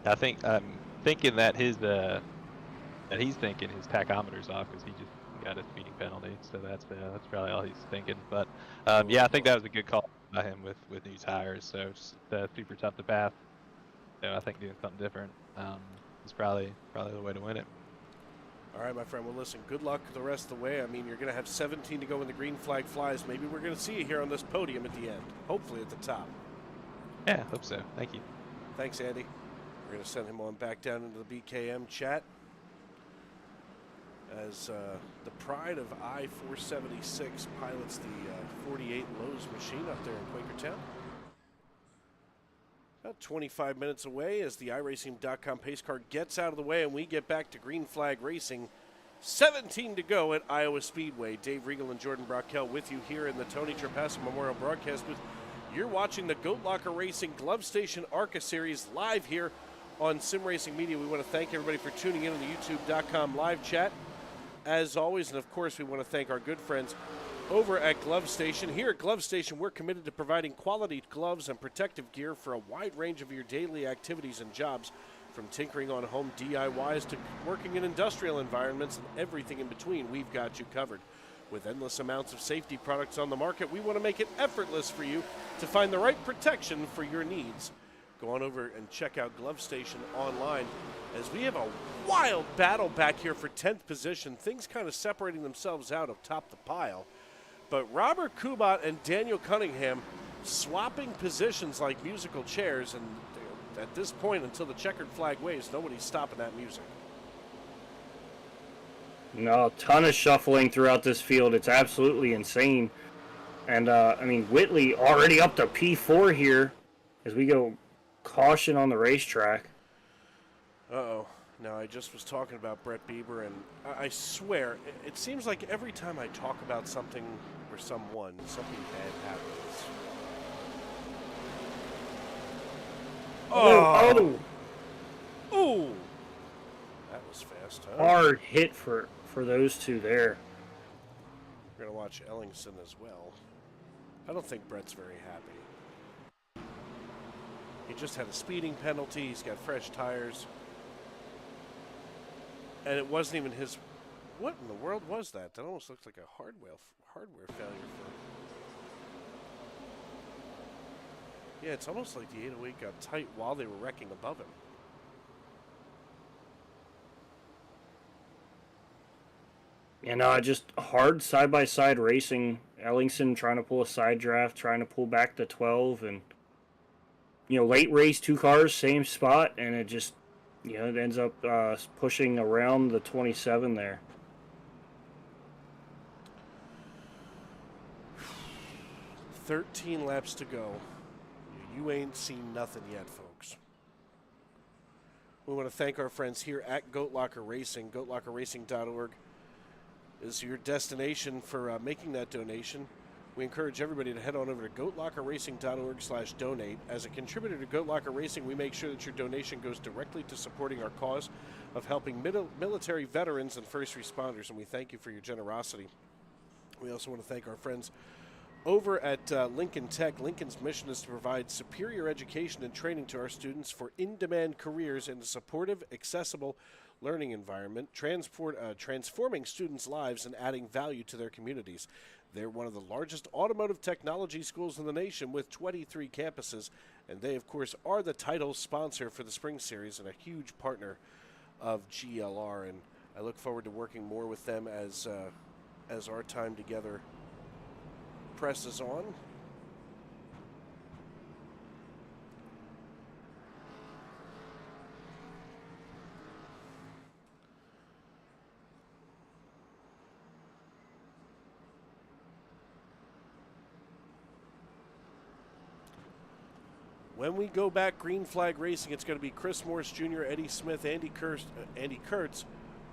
I think I'm thinking that he's thinking his tachometer's off because he just got a speeding penalty. So that's probably all he's thinking. But, I think that was a good call by him with new tires. So it's super tough to pass. So I think doing something different is probably the way to win it. All right, my friend. Well, listen, good luck the rest of the way. I mean, you're going to have 17 to go when the green flag flies. Maybe we're going to see you here on this podium at the end, hopefully at the top. Yeah, I hope so. Thank you. Thanks, Andy. We're going to send him on back down into the BKM chat as the pride of I-476 pilots the 48 Lowe's machine up there in Quakertown. About 25 minutes away as the iRacing.com pace car gets out of the way and we get back to green flag racing. 17 to go at Iowa Speedway. Dave Regal and Jordan Brockell with you here in the Tony Trepasso Memorial Broadcast booth. You're watching the Goat Locker Racing Glove Station ARCA Series live here on Sim Racing Media. We want to thank everybody for tuning in on the YouTube.com live chat, as always. And, of course, we want to thank our good friends over at Glove Station. Here at Glove Station, we're committed to providing quality gloves and protective gear for a wide range of your daily activities and jobs, from tinkering on home DIYs to working in industrial environments and everything in between. We've got you covered. With endless amounts of safety products on the market, we want to make it effortless for you to find the right protection for your needs. Go on over and check out Glove Station online, as we have a wild battle back here for 10th position. Things kind of separating themselves out atop the pile. But Robert Kubat and Daniel Cunningham swapping positions like musical chairs, and at this point, until the checkered flag waves, nobody's stopping that music. No, a ton of shuffling throughout this field. It's absolutely insane. And, Whitley already up to P4 here as we go caution on the racetrack. Uh-oh. Now, I just was talking about Brett Bieber, and I swear, it seems like every time I talk about something or someone, something bad happens. Oh! Ooh! That was fast, huh? Hard hit for those two there. We're going to watch Ellingson as well. I don't think Brett's very happy. He just had a speeding penalty. He's got fresh tires. And it wasn't even his... What in the world was that? That almost looks like a hardware failure for... Yeah, it's almost like the 808 got tight while they were wrecking above him. And just hard side-by-side racing. Ellingson trying to pull a side draft, trying to pull back to 12, and late race, 2 cars, same spot, and it just, it ends up pushing around the 27 there. "13 laps to go. You ain't seen nothing yet, folks." We want to thank our friends here at Goat Locker Racing. GoatLockerRacing.org is your destination for making that donation. We encourage everybody to head on over to GoatLockerRacing.org/donate. As a contributor to Goat Locker Racing, we make sure that your donation goes directly to supporting our cause of helping military veterans and first responders, and we thank you for your generosity. We also want to thank our friends over at Lincoln Tech. Lincoln's mission is to provide superior education and training to our students for in-demand careers in a supportive, accessible learning environment, transforming students' lives and adding value to their communities. They're one of the largest automotive technology schools in the nation with 23 campuses, and they, of course, are the title sponsor for the Spring Series and a huge partner of GLR. And I look forward to working more with them as our time together presses on. When we go back green flag racing, it's going to be Chris Morris Jr., Eddie Smith, Andy Kurtz,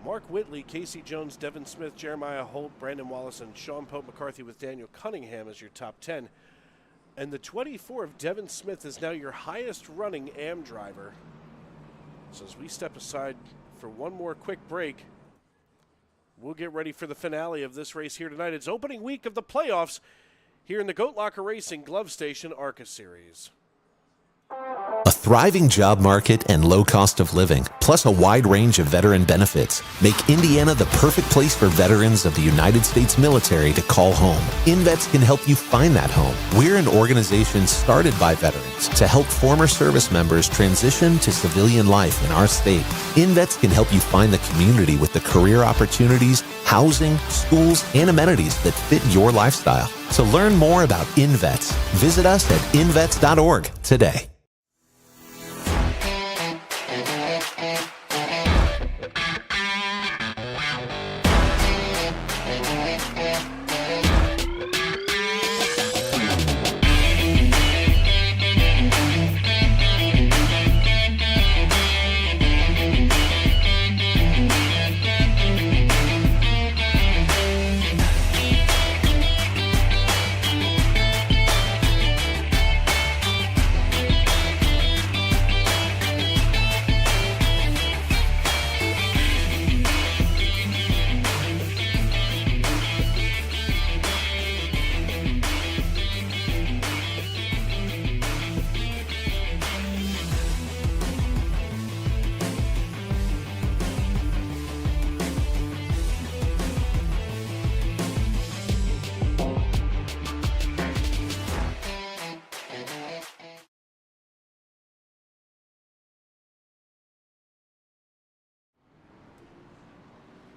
Mark Whitley, Casey Jones, Devin Smith, Jeremiah Holt, Brandon Wallace, and Sean Pope McCarthy with Daniel Cunningham as your top 10. And the 24 of Devin Smith is now your highest running AM driver. So as we step aside for one more quick break, we'll get ready for the finale of this race here tonight. It's opening week of the playoffs here in the Goat Locker Racing Glove Station ARCA Series. A thriving job market and low cost of living, plus a wide range of veteran benefits, make Indiana the perfect place for veterans of the United States military to call home. InVets can help you find that home. We're an organization started by veterans to help former service members transition to civilian life in our state. InVets can help you find the community with the career opportunities, housing, schools, and amenities that fit your lifestyle. To learn more about InVets, visit us at invets.org today.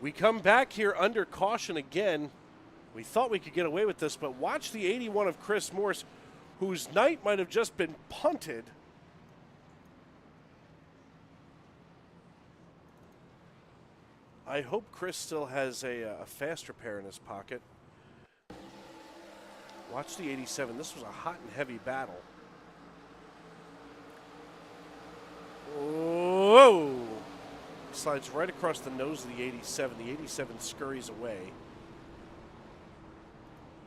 We come back here under caution again. We thought we could get away with this, but watch the 81 of Chris Morse, whose night might have just been punted. I hope Chris still has a fast repair in his pocket. Watch the 87. This was a hot and heavy battle. Whoa! slides right across the nose of the 87. The 87 scurries away.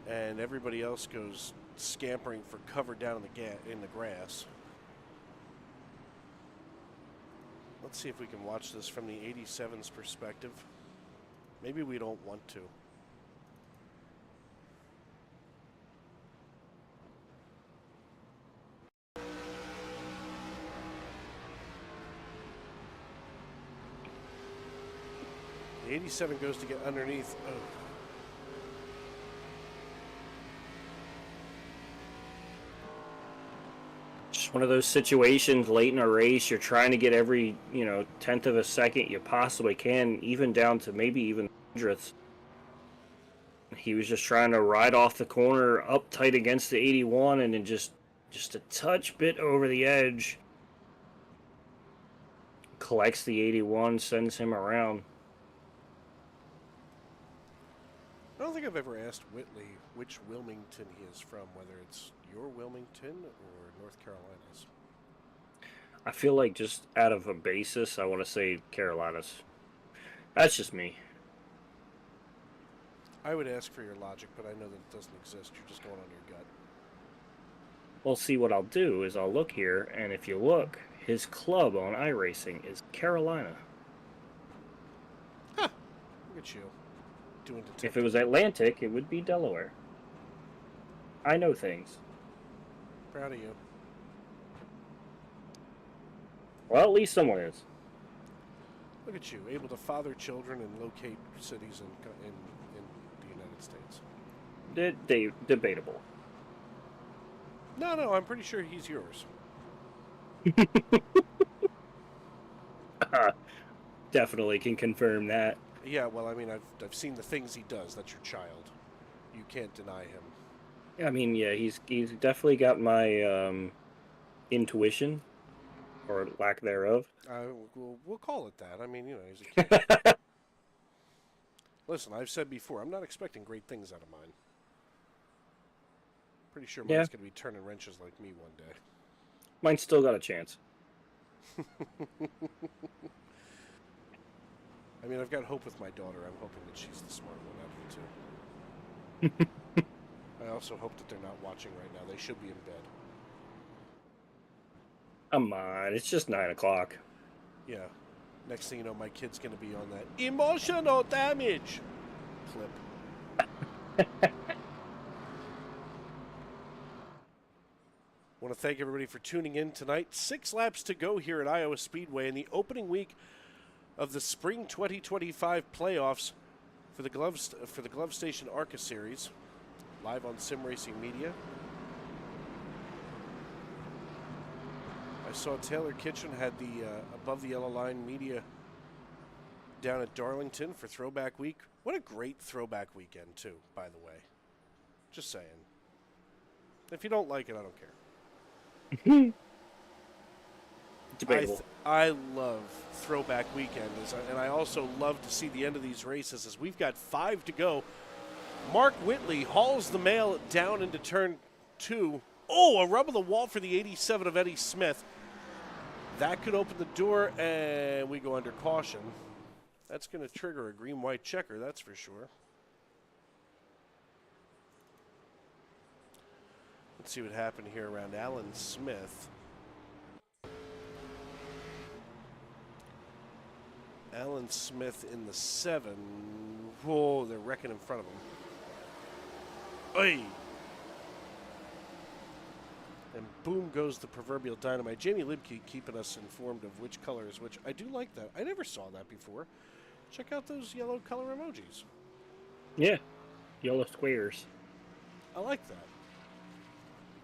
And everybody else goes scampering for cover down in the grass. Let's see if we can watch this from the 87's perspective. Maybe we don't want to. The 87 goes to get underneath. Oh. Just one of those situations late in a race, you're trying to get every, tenth of a second you possibly can, even down to maybe even hundredths. He was just trying to ride off the corner up tight against the 81 and then just a touch bit over the edge. Collects the 81, sends him around. I don't think I've ever asked Whitley which Wilmington he is from, whether it's your Wilmington or North Carolina's. I feel like just out of a basis, I want to say Carolinas. That's just me. I would ask for your logic, but I know that it doesn't exist. You're just going on your gut. Well, see, what I'll do is I'll look here, and if you look, his club on iRacing is Carolina. Huh. Look at you. Doing If it was Atlantic, it would be Delaware. I know things. Proud of you. Well, at least someone is. Look at you, able to father children and locate cities in the United States. Debatable. No, I'm pretty sure he's yours. Definitely can confirm that. Yeah, well, I mean, I've seen the things he does. That's your child. You can't deny him. I mean, yeah, he's definitely got my intuition, or lack thereof. We'll call it that. I mean, he's a kid. Listen, I've said before, I'm not expecting great things out of mine. Pretty sure mine's going to be turning wrenches like me one day. Mine's still got a chance. I mean, I've got hope with my daughter. I'm hoping that she's the smart one out of the two. I also hope that they're not watching right now. They should be in bed. Come on, it's just 9 o'clock. Yeah. Next thing you know, my kid's going to be on that emotional damage clip. Want to thank everybody for tuning in tonight. 6 laps to go here at Iowa Speedway in the opening week of the Spring 2025 playoffs for the Glove Station ARCA Series, live on Sim Racing Media. I saw Taylor Kitchen had the Above the Yellow Line media down at Darlington for Throwback Week. What a great Throwback Weekend, too, by the way. Just saying. If you don't like it, I don't care. Debatable. I love Throwback Weekend, and I also love to see the end of these races as we've got 5 to go. Mark Whitley hauls the mail down into turn 2. Oh, a rub of the wall for the 87 of Eddie Smith. That could open the door, and we go under caution. That's going to trigger a green-white checker, that's for sure. Let's see what happened here around Alan Smith. Alan Smith in the 7. Whoa, they're wrecking in front of him. Oy! And boom goes the proverbial dynamite. Jamie Libke keeping us informed of which color is which. I do like that. I never saw that before. Check out those yellow color emojis. Yeah, yellow squares. I like that.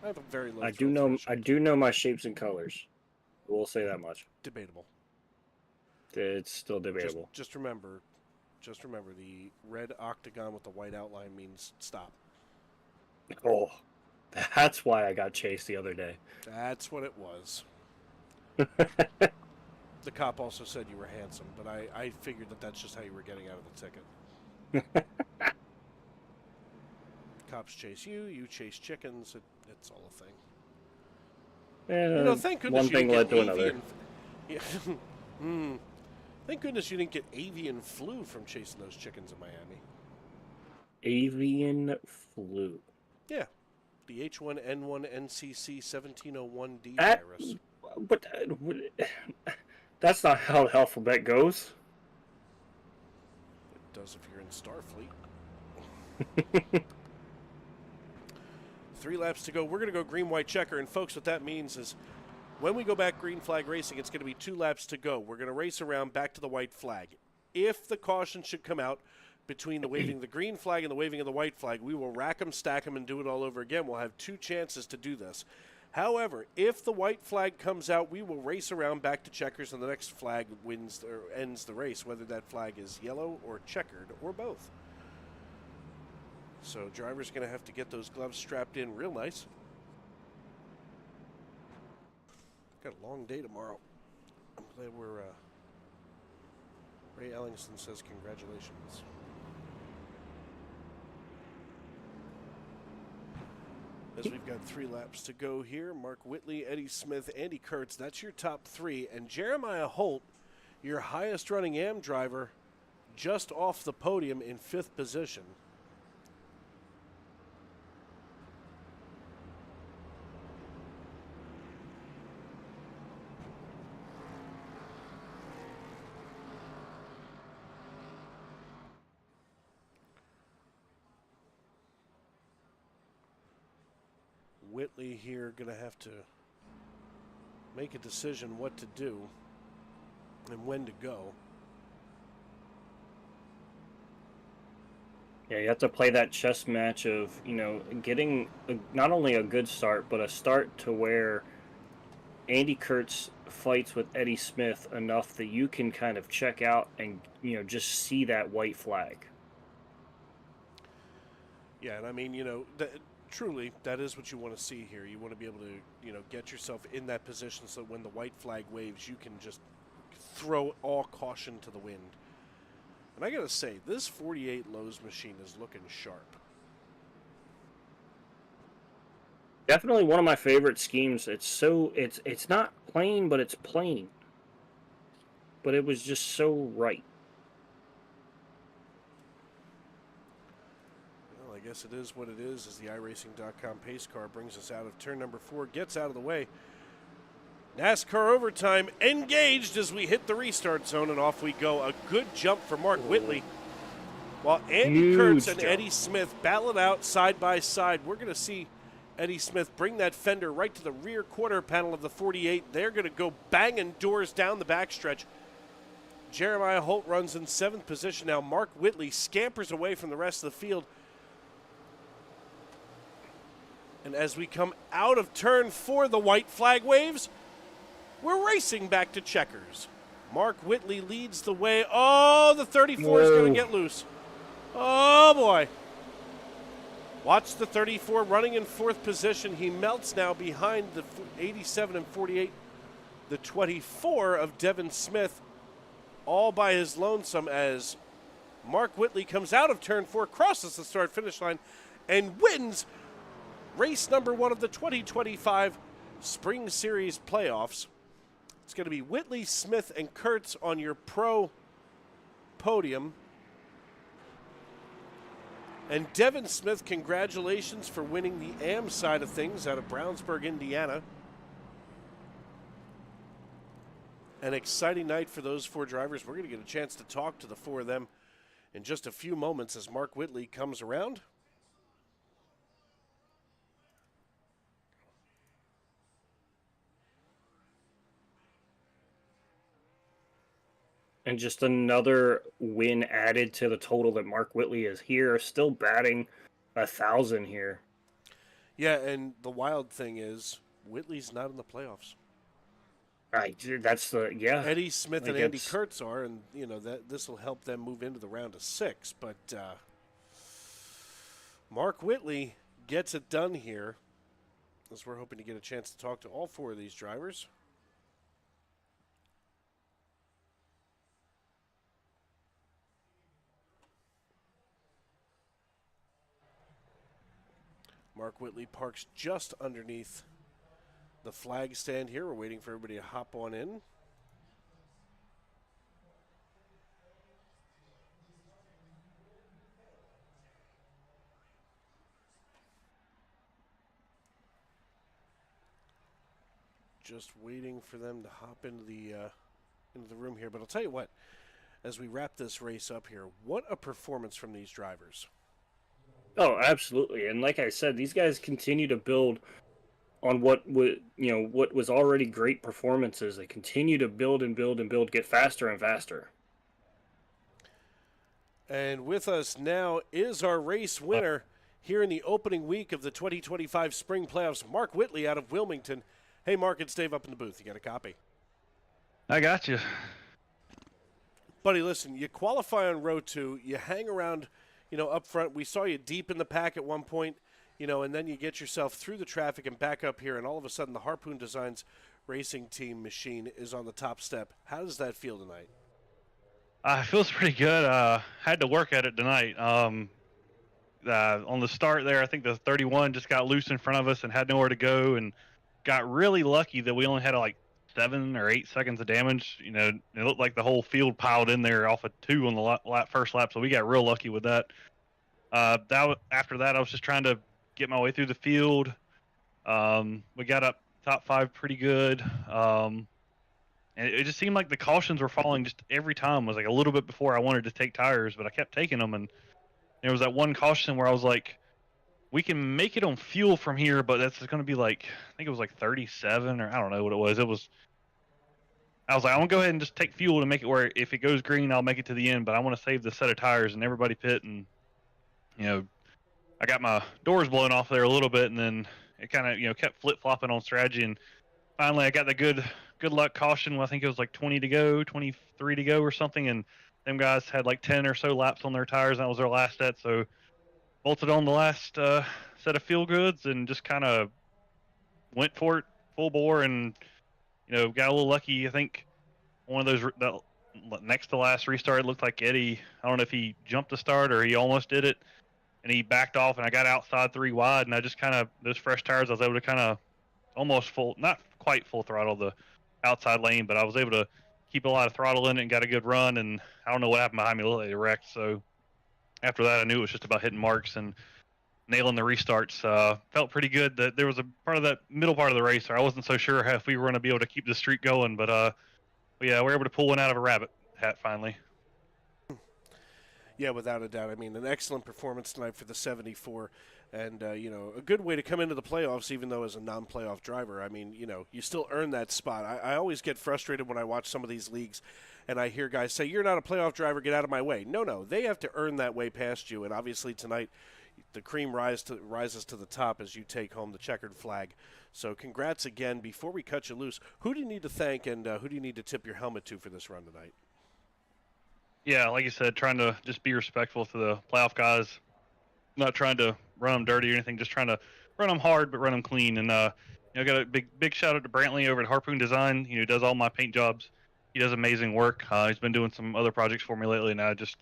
I have a very low. I do know my shapes and colors. We'll say that much. Debatable. It's still debatable. Just remember, the red octagon with the white outline means stop. Oh, that's why I got chased the other day. That's what it was. The cop also said you were handsome, but I figured that's just how you were getting out of the ticket. Cops chase you, you chase chickens. It's all a thing. Thank goodness one thing led to another. Thank goodness you didn't get avian flu from chasing those chickens in Miami. Avian flu. Yeah, the H1N1 NCC 1701D That, virus. but that's not how the alphabet goes. It does if you're in Starfleet. 3 laps to go. We're going to go green, white, checker. And, folks, what that means is when we go back green flag racing, it's going to be 2 laps to go. We're going to race around back to the white flag. If the caution should come out between the waving of the green flag and the waving of the white flag, we will rack them, stack them, and do it all over again. We'll have 2 chances to do this. However, if the white flag comes out, we will race around back to checkers, and the next flag wins or ends the race, whether that flag is yellow or checkered or both. So driver's going to have to get those gloves strapped in real nice. Got a long day tomorrow. I'm glad we're... Ray Ellingson says congratulations. As we've got 3 laps to go here, Mark Whitley, Eddie Smith, Andy Kurtz, that's your top 3. And Jeremiah Holt, your highest running AM driver, just off the podium in 5th position. Whitley here going to have to make a decision what to do and when to go. Yeah, you have to play that chess match of, getting not only a good start, but a start to where Andy Kurtz fights with Eddie Smith enough that you can kind of check out and, just see that white flag. Yeah, and I mean, truly, that is what you want to see here. You want to be able to, get yourself in that position so that when the white flag waves, you can just throw all caution to the wind. And I got to say, this 48 Lowe's machine is looking sharp. Definitely one of my favorite schemes. It's not plain, but it's plain. But it was just so right. Well, I guess it is what it is as the iRacing.com pace car brings us out of turn number 4, gets out of the way. NASCAR overtime engaged as we hit the restart zone, and off we go. A good jump for Mark Whitley. While Andy Kurtz and Eddie Smith battle it out side by side, we're going to see Eddie Smith bring that fender right to the rear quarter panel of the 48. They're going to go banging doors down the backstretch. Jeremiah Holt runs in 7th position now. Mark Whitley scampers away from the rest of the field. And as we come out of turn 4, the white flag waves. We're racing back to checkers. Mark Whitley leads the way. Oh, the 34 is going to get loose. Oh, boy. Watch the 34 running in 4th position. He melts now behind the 87 and 48. The 24 of Devin Smith all by his lonesome as Mark Whitley comes out of turn 4, crosses the start-finish line, and wins race number 1 of the 2025 Spring Series playoffs. It's going to be Whitley, Smith, and Kurtz on your pro podium. And Devin Smith, congratulations for winning the AM side of things out of Brownsburg, Indiana. An exciting night for those 4 drivers. We're going to get a chance to talk to the 4 of them in just a few moments as Mark Whitley comes around. And just another win added to the total that Mark Whitley is here, still batting 1,000 here. Yeah, and the wild thing is Whitley's not in the playoffs. That's yeah. Eddie Smith and Andy Kurtz are, and that this will help them move into the round of 6. But Mark Whitley gets it done here, as we're hoping to get a chance to talk to all 4 of these drivers. Mark Whitley parks just underneath the flag stand here. We're waiting for everybody to hop on in. Just waiting for them to hop into the room here. But I'll tell you what, as we wrap this race up here, what a performance from these drivers. Oh, absolutely. And like I said, these guys continue to build on what was already great performances. They continue to build and build and build, get faster and faster. And with us now is our race winner here in the opening week of the 2025 Spring Playoffs, Mark Whitley out of Wilmington. Hey, Mark, it's Dave up in the booth. You got a copy? I got you. Buddy, listen, you qualify on row 2, you hang around, up front. We saw you deep in the pack at one point, and then you get yourself through the traffic and back up here, and all of a sudden the Harpoon Designs racing team machine is on the top step. How does that feel tonight? It feels pretty good. Had to work at it tonight. On the start there, I think the 31 just got loose in front of us and had nowhere to go, and got really lucky that we only had like 7 or 8 seconds of damage. It looked like the whole field piled in there off of 2 on the first lap, so we got real lucky with that. After that, I was just trying to get my way through the field. We got up top 5 pretty good. And it just seemed like the cautions were falling just every time. It was like a little bit before I wanted to take tires, but I kept taking them. And there was that one caution where I was like, we can make it on fuel from here, but that's going to be like, I think it was like 37 or I don't know what it was. I was like, I'm going to go ahead and just take fuel to make it where if it goes green, I'll make it to the end, but I want to save the set of tires, and everybody pit. And, I got my doors blown off there a little bit, and then it kind of, kept flip-flopping on strategy. And finally I got the good luck caution. I think it was like 20 to go, 23 to go or something. And them guys had like 10 or so laps on their tires. And that was their last set. So bolted on the last set of fuel goods and just kind of went for it full bore, and got a little lucky. I think one of those that next to last restart, it looked like Eddie, I don't know if he jumped the start or he almost did it, and he backed off, and I got outside 3 wide, and I just kind of, those fresh tires, I was able to kind of almost not quite full throttle the outside lane, but I was able to keep a lot of throttle in it and got a good run. And I don't know what happened behind me, literally wrecked. So after that, I knew it was just about hitting marks and nailing the restarts. Felt pretty good. That there was a part of that middle part of the race where I wasn't so sure if we were going to be able to keep the streak going, but yeah, we were able to pull one out of a rabbit hat finally. Yeah, without a doubt. I mean, an excellent performance tonight for the 74, and a good way to come into the playoffs, even though as a non-playoff driver. I mean, you still earn that spot. I always get frustrated when I watch some of these leagues, and I hear guys say, "You're not a playoff driver. Get out of my way." No, they have to earn that way past you, and obviously tonight, the cream rises to the top as you take home the checkered flag. So congrats again. Before we cut you loose, who do you need to thank, and who do you need to tip your helmet to for this run tonight? Yeah, like you said, trying to just be respectful to the playoff guys, not trying to run them dirty or anything, just trying to run them hard but run them clean. And got a big shout out to Brantley over at Harpoon Design. Does all my paint jobs. He does amazing work. He's been doing some other projects for me lately, and I just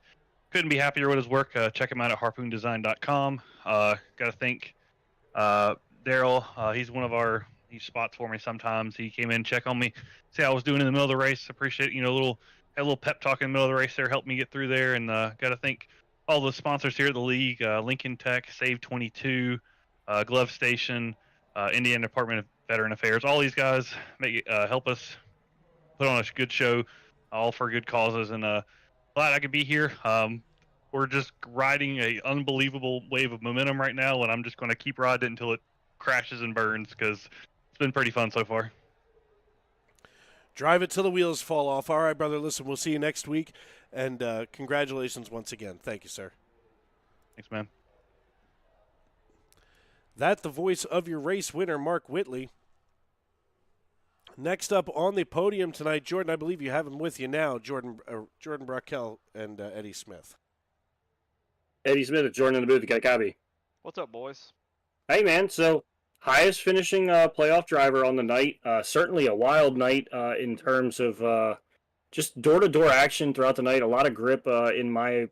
couldn't be happier with his work. Check him out at harpoondesign.com. Got to thank Daryl. He's one of he spots for me sometimes. He came in, check on me, see how I was doing in the middle of the race. Appreciate had a little pep talk in the middle of the race there, helped me get through there. And got to thank all the sponsors here at the league: Lincoln Tech, Save 22, Glove Station, Indiana Department of Veteran Affairs. All these guys help us put on a good show, all for good causes. And glad I could be here. We're just riding a unbelievable wave of momentum right now, and I'm just going to keep riding it until it crashes and burns, because it's been pretty fun so far. Drive it till the wheels fall off. All right, brother. Listen, we'll see you next week, and congratulations once again. Thank you, sir. Thanks, man. That the voice of your race winner, Mark Whitley. Next up on the podium tonight, Jordan, I believe you have him with you now, Jordan Brackel and Eddie Smith. Eddie Smith and Jordan in the booth. You got a copy. What's up, boys? Hey, man. So, highest finishing playoff driver on the night. Certainly a wild night in terms of just door-to-door action throughout the night. A lot of grip in my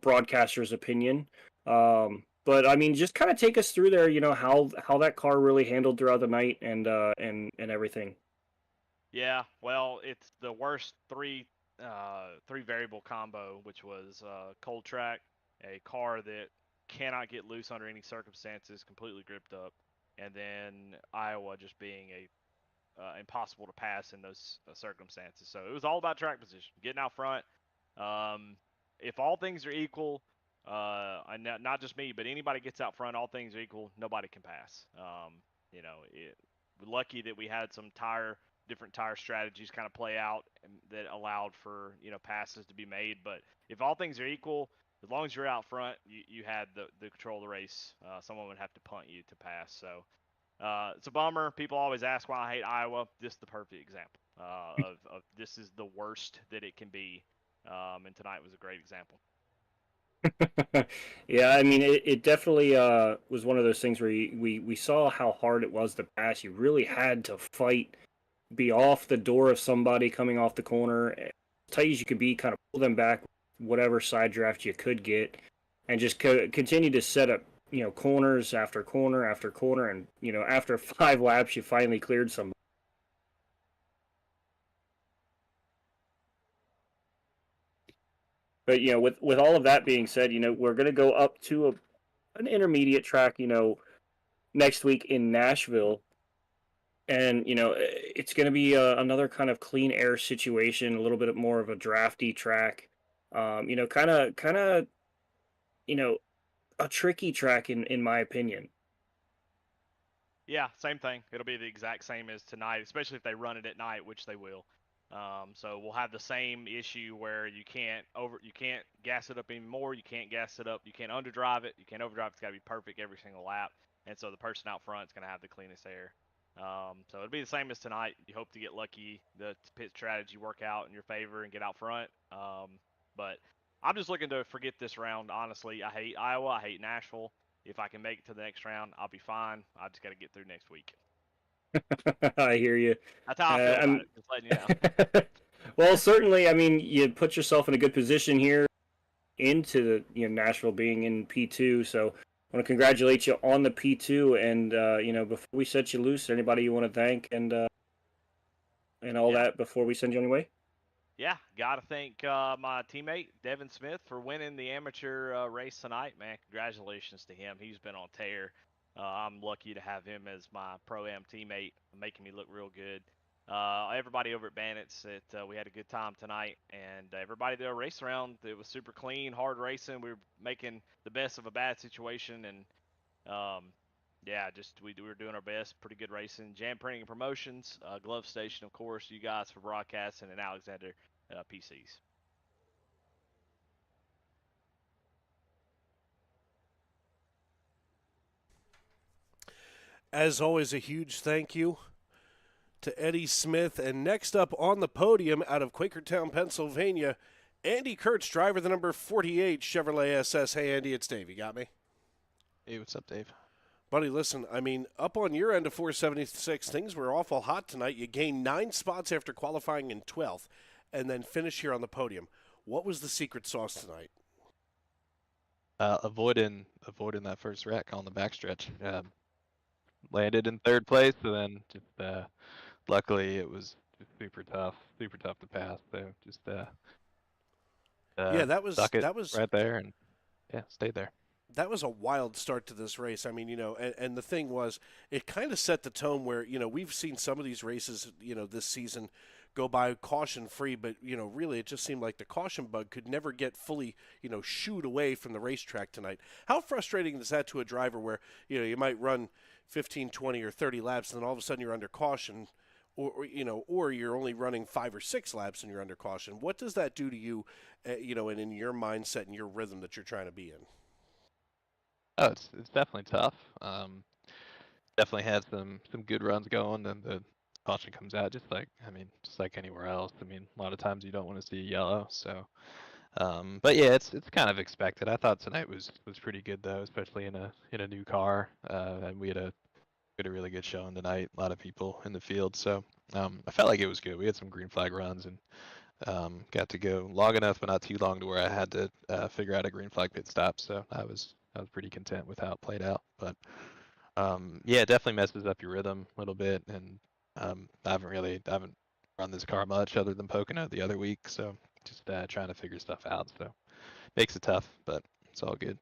broadcaster's opinion. But I mean, just kind of take us through there. How that car really handled throughout the night and everything. Yeah, well, it's the worst three variable combo, which was cold track, a car that cannot get loose under any circumstances, completely gripped up, and then Iowa just being impossible to pass in those circumstances. So it was all about track position, getting out front. If all things are equal, and not just me, but anybody gets out front, all things are equal, nobody can pass. We're lucky that we had some different tire strategies kind of play out and that allowed for passes to be made. But if all things are equal, as long as you're out front, you had the control of the race. Someone would have to punt you to pass. So it's a bummer. People always ask why I hate Iowa. This is the perfect example of this is the worst that it can be. And tonight was a great example. Yeah, I mean, it definitely was one of those things where we saw how hard it was to pass. You really had to fight, be off the door of somebody coming off the corner, as tight as you could be, kind of pull them back, whatever side draft you could get, and just continue to set up, corners after corner after corner, and after 5 laps, you finally cleared some. But with all of that being said, we're gonna go up to an intermediate track, next week in Nashville, and it's gonna be another kind of clean air situation, a little bit more of a drafty track, kind of, a tricky track in my opinion. Yeah, same thing. It'll be the exact same as tonight, especially if they run it at night, which they will. So we'll have the same issue where you can't gas it up anymore. You can't gas it up. You can't underdrive it. You can't overdrive. It's got to be perfect every single lap. And so the person out front is going to have the cleanest air. So it'll be the same as tonight. You hope to get lucky, the pit strategy work out in your favor and get out front. But I'm just looking to forget this round. Honestly, I hate Iowa. I hate Nashville. If I can make it to the next round, I'll be fine. I just got to get through next week. I hear you. That's how I feel about it. Just letting you know. Well, certainly, I mean, you put yourself in a good position here into the Nashville being in P2. So I want to congratulate you on the P2. And before we set you loose, anybody you want to thank and all that before we send you on your way? Yeah, got to thank my teammate Devin Smith for winning the amateur race tonight. Man, congratulations to him. He's been on tear. I'm lucky to have him as my Pro-Am teammate, making me look real good. Everybody over at Bandits, we had a good time tonight, and everybody there raced around. It was super clean, hard racing. We were making the best of a bad situation, and we were doing our best. Pretty good racing. Jam Printing and Promotions, Glove Station, of course, you guys for broadcasting, and Alexander PCs. As always, a huge thank you to Eddie Smith. And next up on the podium out of Quakertown, Pennsylvania, Andy Kurtz, driver the number 48 Chevrolet SS. Hey, Andy, it's Dave. You got me? Hey, what's up, Dave? Buddy, listen, I mean, up on your end of 476, things were awful hot tonight. You gained 9 spots after qualifying in 12th and then finish here on the podium. What was the secret sauce tonight? Avoiding that first wreck on the backstretch. Landed in 3rd place, and then just luckily it was just super tough to pass. So just that was right there, and stayed there. That was a wild start to this race. I mean, and the thing was, it kind of set the tone where, we've seen some of these races, this season go by caution-free, but, really it just seemed like the caution bug could never get fully, shooed away from the racetrack tonight. How frustrating is that to a driver where, you might run 15, 20, or 30 laps, and then all of a sudden you're under caution, or you're only running 5 or 6 laps and you're under caution? What does that do to you, and in your mindset and your rhythm that you're trying to be in? Oh, it's definitely tough. Definitely had some good runs going, and the caution comes out just like anywhere else. I mean, a lot of times you don't want to see yellow. So, but yeah, it's kind of expected. I thought tonight was pretty good though, especially in a new car. And we had a really good showing tonight. A lot of people in the field, so I felt like it was good. We had some green flag runs and got to go long enough, but not too long to where I had to figure out a green flag pit stop. So I was pretty content with how it played out. But it definitely messes up your rhythm a little bit. And I haven't run this car much other than Pocono the other week. So just trying to figure stuff out. So makes it tough, but it's all good.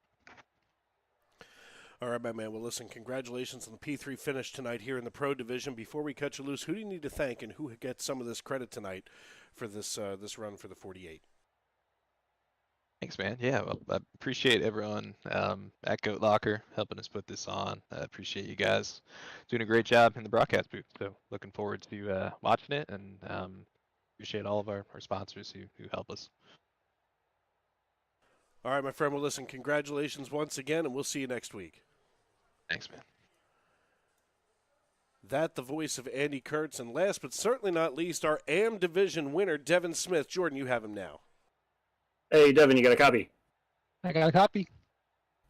All right, my man. Well, listen, congratulations on the P3 finish tonight here in the Pro Division. Before we cut you loose, who do you need to thank and who gets some of this credit tonight for this this run for the 48? Thanks, man. Yeah, well, I appreciate everyone at Goat Locker helping us put this on. I appreciate you guys doing a great job in the broadcast booth. So looking forward to watching it, and appreciate all of our sponsors who help us. All right, my friend. Well, listen, congratulations once again, and we'll see you next week. Thanks, man. That the voice of Andy Kurtz, and last but certainly not least, our AM Division winner, Devin Smith. Jordan, you have him now. Hey, Devin, you got a copy? I got a copy.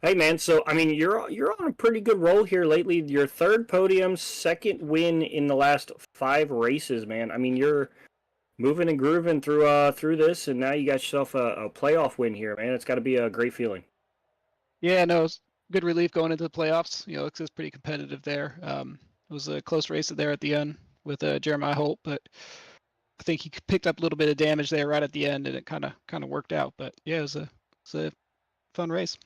Hey, man. So, I mean, you're on a pretty good roll here lately. Your third podium, second win in the last 5 races, man. I mean, you're moving and grooving through this, and now you got yourself a playoff win here, man. It's got to be a great feeling. Yeah, no, it's good relief going into the playoffs. You know, it's pretty competitive there. It was a close race there at the end with Jeremiah Holt, but I think he picked up a little bit of damage there right at the end, and it kind of worked out. But yeah, it was a fun race.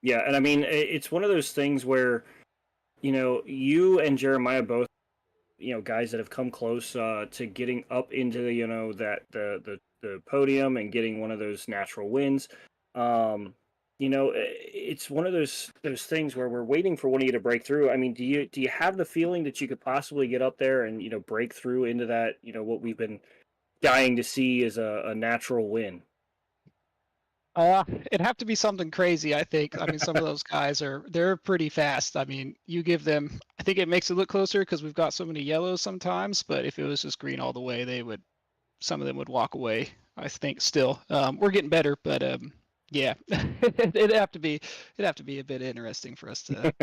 Yeah, and I mean, it's one of those things where, you know, you and Jeremiah both, you know, guys that have come close to getting up into the, you know, that the podium and getting one of those natural wins. You know, it's one of those things where we're waiting for one of you to break through. I mean, do you have the feeling that you could possibly get up there and, you know, break through into that, you know, what we've been dying to see as a natural win? It'd have to be something crazy, I think. I mean, some of those guys they're pretty fast. I mean, you give them, I think it makes it look closer because we've got so many yellows sometimes, but if it was just green all the way, some of them would walk away, I think still. We're getting better, but yeah, it'd have to be a bit interesting for us to.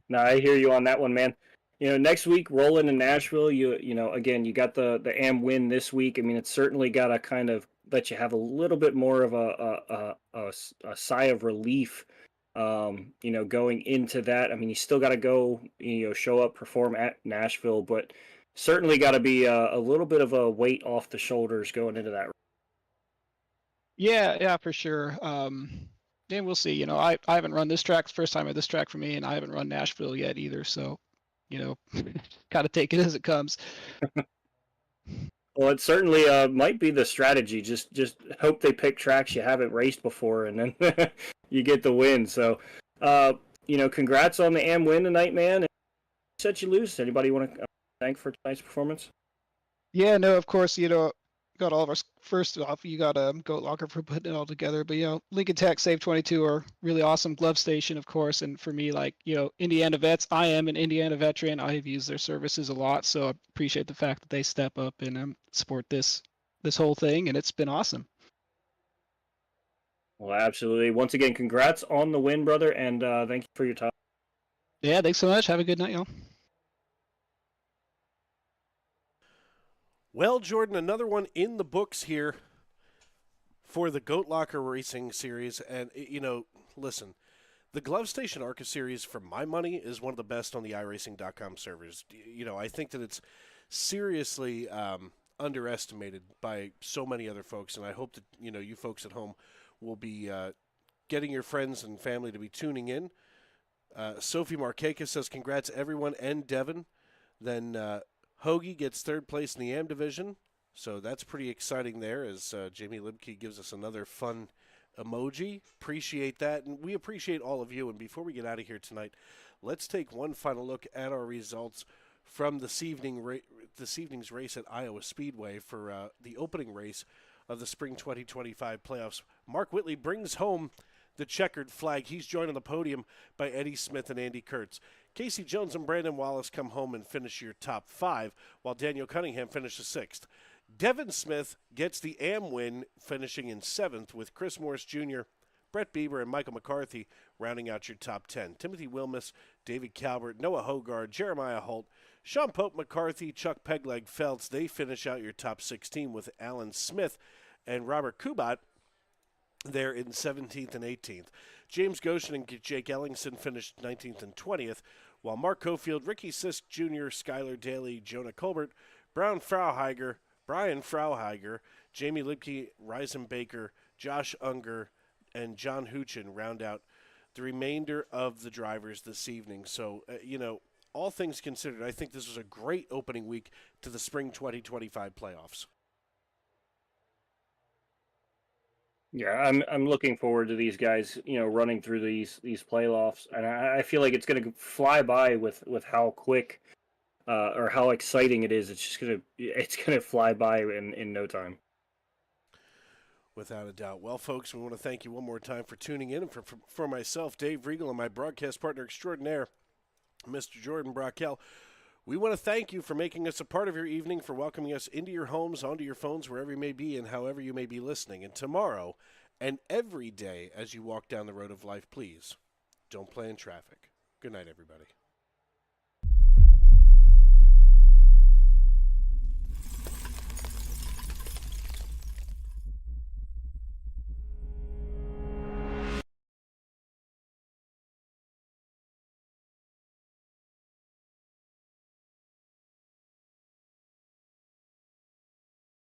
No, I hear you on that one, man. You know, next week, rolling in Nashville, you know, again, you got the AM win this week. I mean, it's certainly got to kind of let you have a little bit more of a sigh of relief, you know, going into that. I mean, you still got to go, you know, show up, perform at Nashville, but certainly got to be a little bit of a weight off the shoulders going into that. Yeah, for sure. And we'll see. You know, I haven't run this track. It's the first time at this track for me, and I haven't run Nashville yet either. So, you know, got to take it as it comes. Well, it certainly might be the strategy. Just hope they pick tracks you haven't raced before, and then you get the win. So, you know, congrats on the AM win tonight, man. And set you loose. Anybody want to thank for tonight's performance? Yeah, no, of course, you know, got all of our, first off, you got Goat Locker for putting it all together, but you know, Lincoln Tech, Save 22 are really awesome. Glove Station, of course, and for me, like, you know, Indiana vets, I am an Indiana veteran. I have used their services a lot, so I appreciate the fact that they step up and support this whole thing, and it's been awesome. Well, absolutely. Once again, congrats on the win, brother, and thank you for your time. Yeah, thanks so much. Have a good night, y'all. Well, Jordan, another one in the books here for the Goat Locker Racing Series. And, you know, listen, the Glove Station ARCA Series, for my money, is one of the best on the iRacing.com servers. You know, I think that it's seriously underestimated by so many other folks, and I hope that, you know, you folks at home will be getting your friends and family to be tuning in. Sophie Markakis says, congrats, everyone, and Devin. Then Hoagie gets third place in the AM division, so that's pretty exciting there as Jamie Libke gives us another fun emoji. Appreciate that, and we appreciate all of you. And before we get out of here tonight, let's take one final look at our results from this evening's race at Iowa Speedway for the opening race of the Spring 2025 playoffs. Mark Whitley brings home the checkered flag. He's joined on the podium by Eddie Smith and Andy Kurtz. Casey Jones and Brandon Wallace come home and finish your top 5, while Daniel Cunningham finishes 6th. Devin Smith gets the AM win, finishing in 7th, with Chris Morris Jr., Brett Bieber, and Michael McCarthy rounding out your top 10. Timothy Wilmus, David Calvert, Noah Hogard, Jeremiah Holt, Sean Pope McCarthy, Chuck Pegleg Feltz, they finish out your top 16 with Alan Smith and Robert Kubat there in 17th and 18th. James Goshen and Jake Ellingson finished 19th and 20th, while Mark Cofield, Ricky Sisk Jr., Skylar Daly, Jonah Colbert, Brian Frauheiger, Jamie Libke, Ryzen Baker, Josh Unger, and John Huchin round out the remainder of the drivers this evening. So, all things considered, I think this was a great opening week to the spring 2025 playoffs. Yeah, I'm looking forward to these guys, running through these playoffs, and I feel like it's going to fly by with how quick or how exciting it is. It's gonna fly by in no time. Without a doubt. Well, folks, we want to thank you one more time for tuning in, and for myself, Dave Regal, and my broadcast partner extraordinaire, Mr. Jordan Brockel. We want to thank you for making us a part of your evening, for welcoming us into your homes, onto your phones, wherever you may be, and however you may be listening. And tomorrow, and every day as you walk down the road of life, please don't play in traffic. Good night, everybody.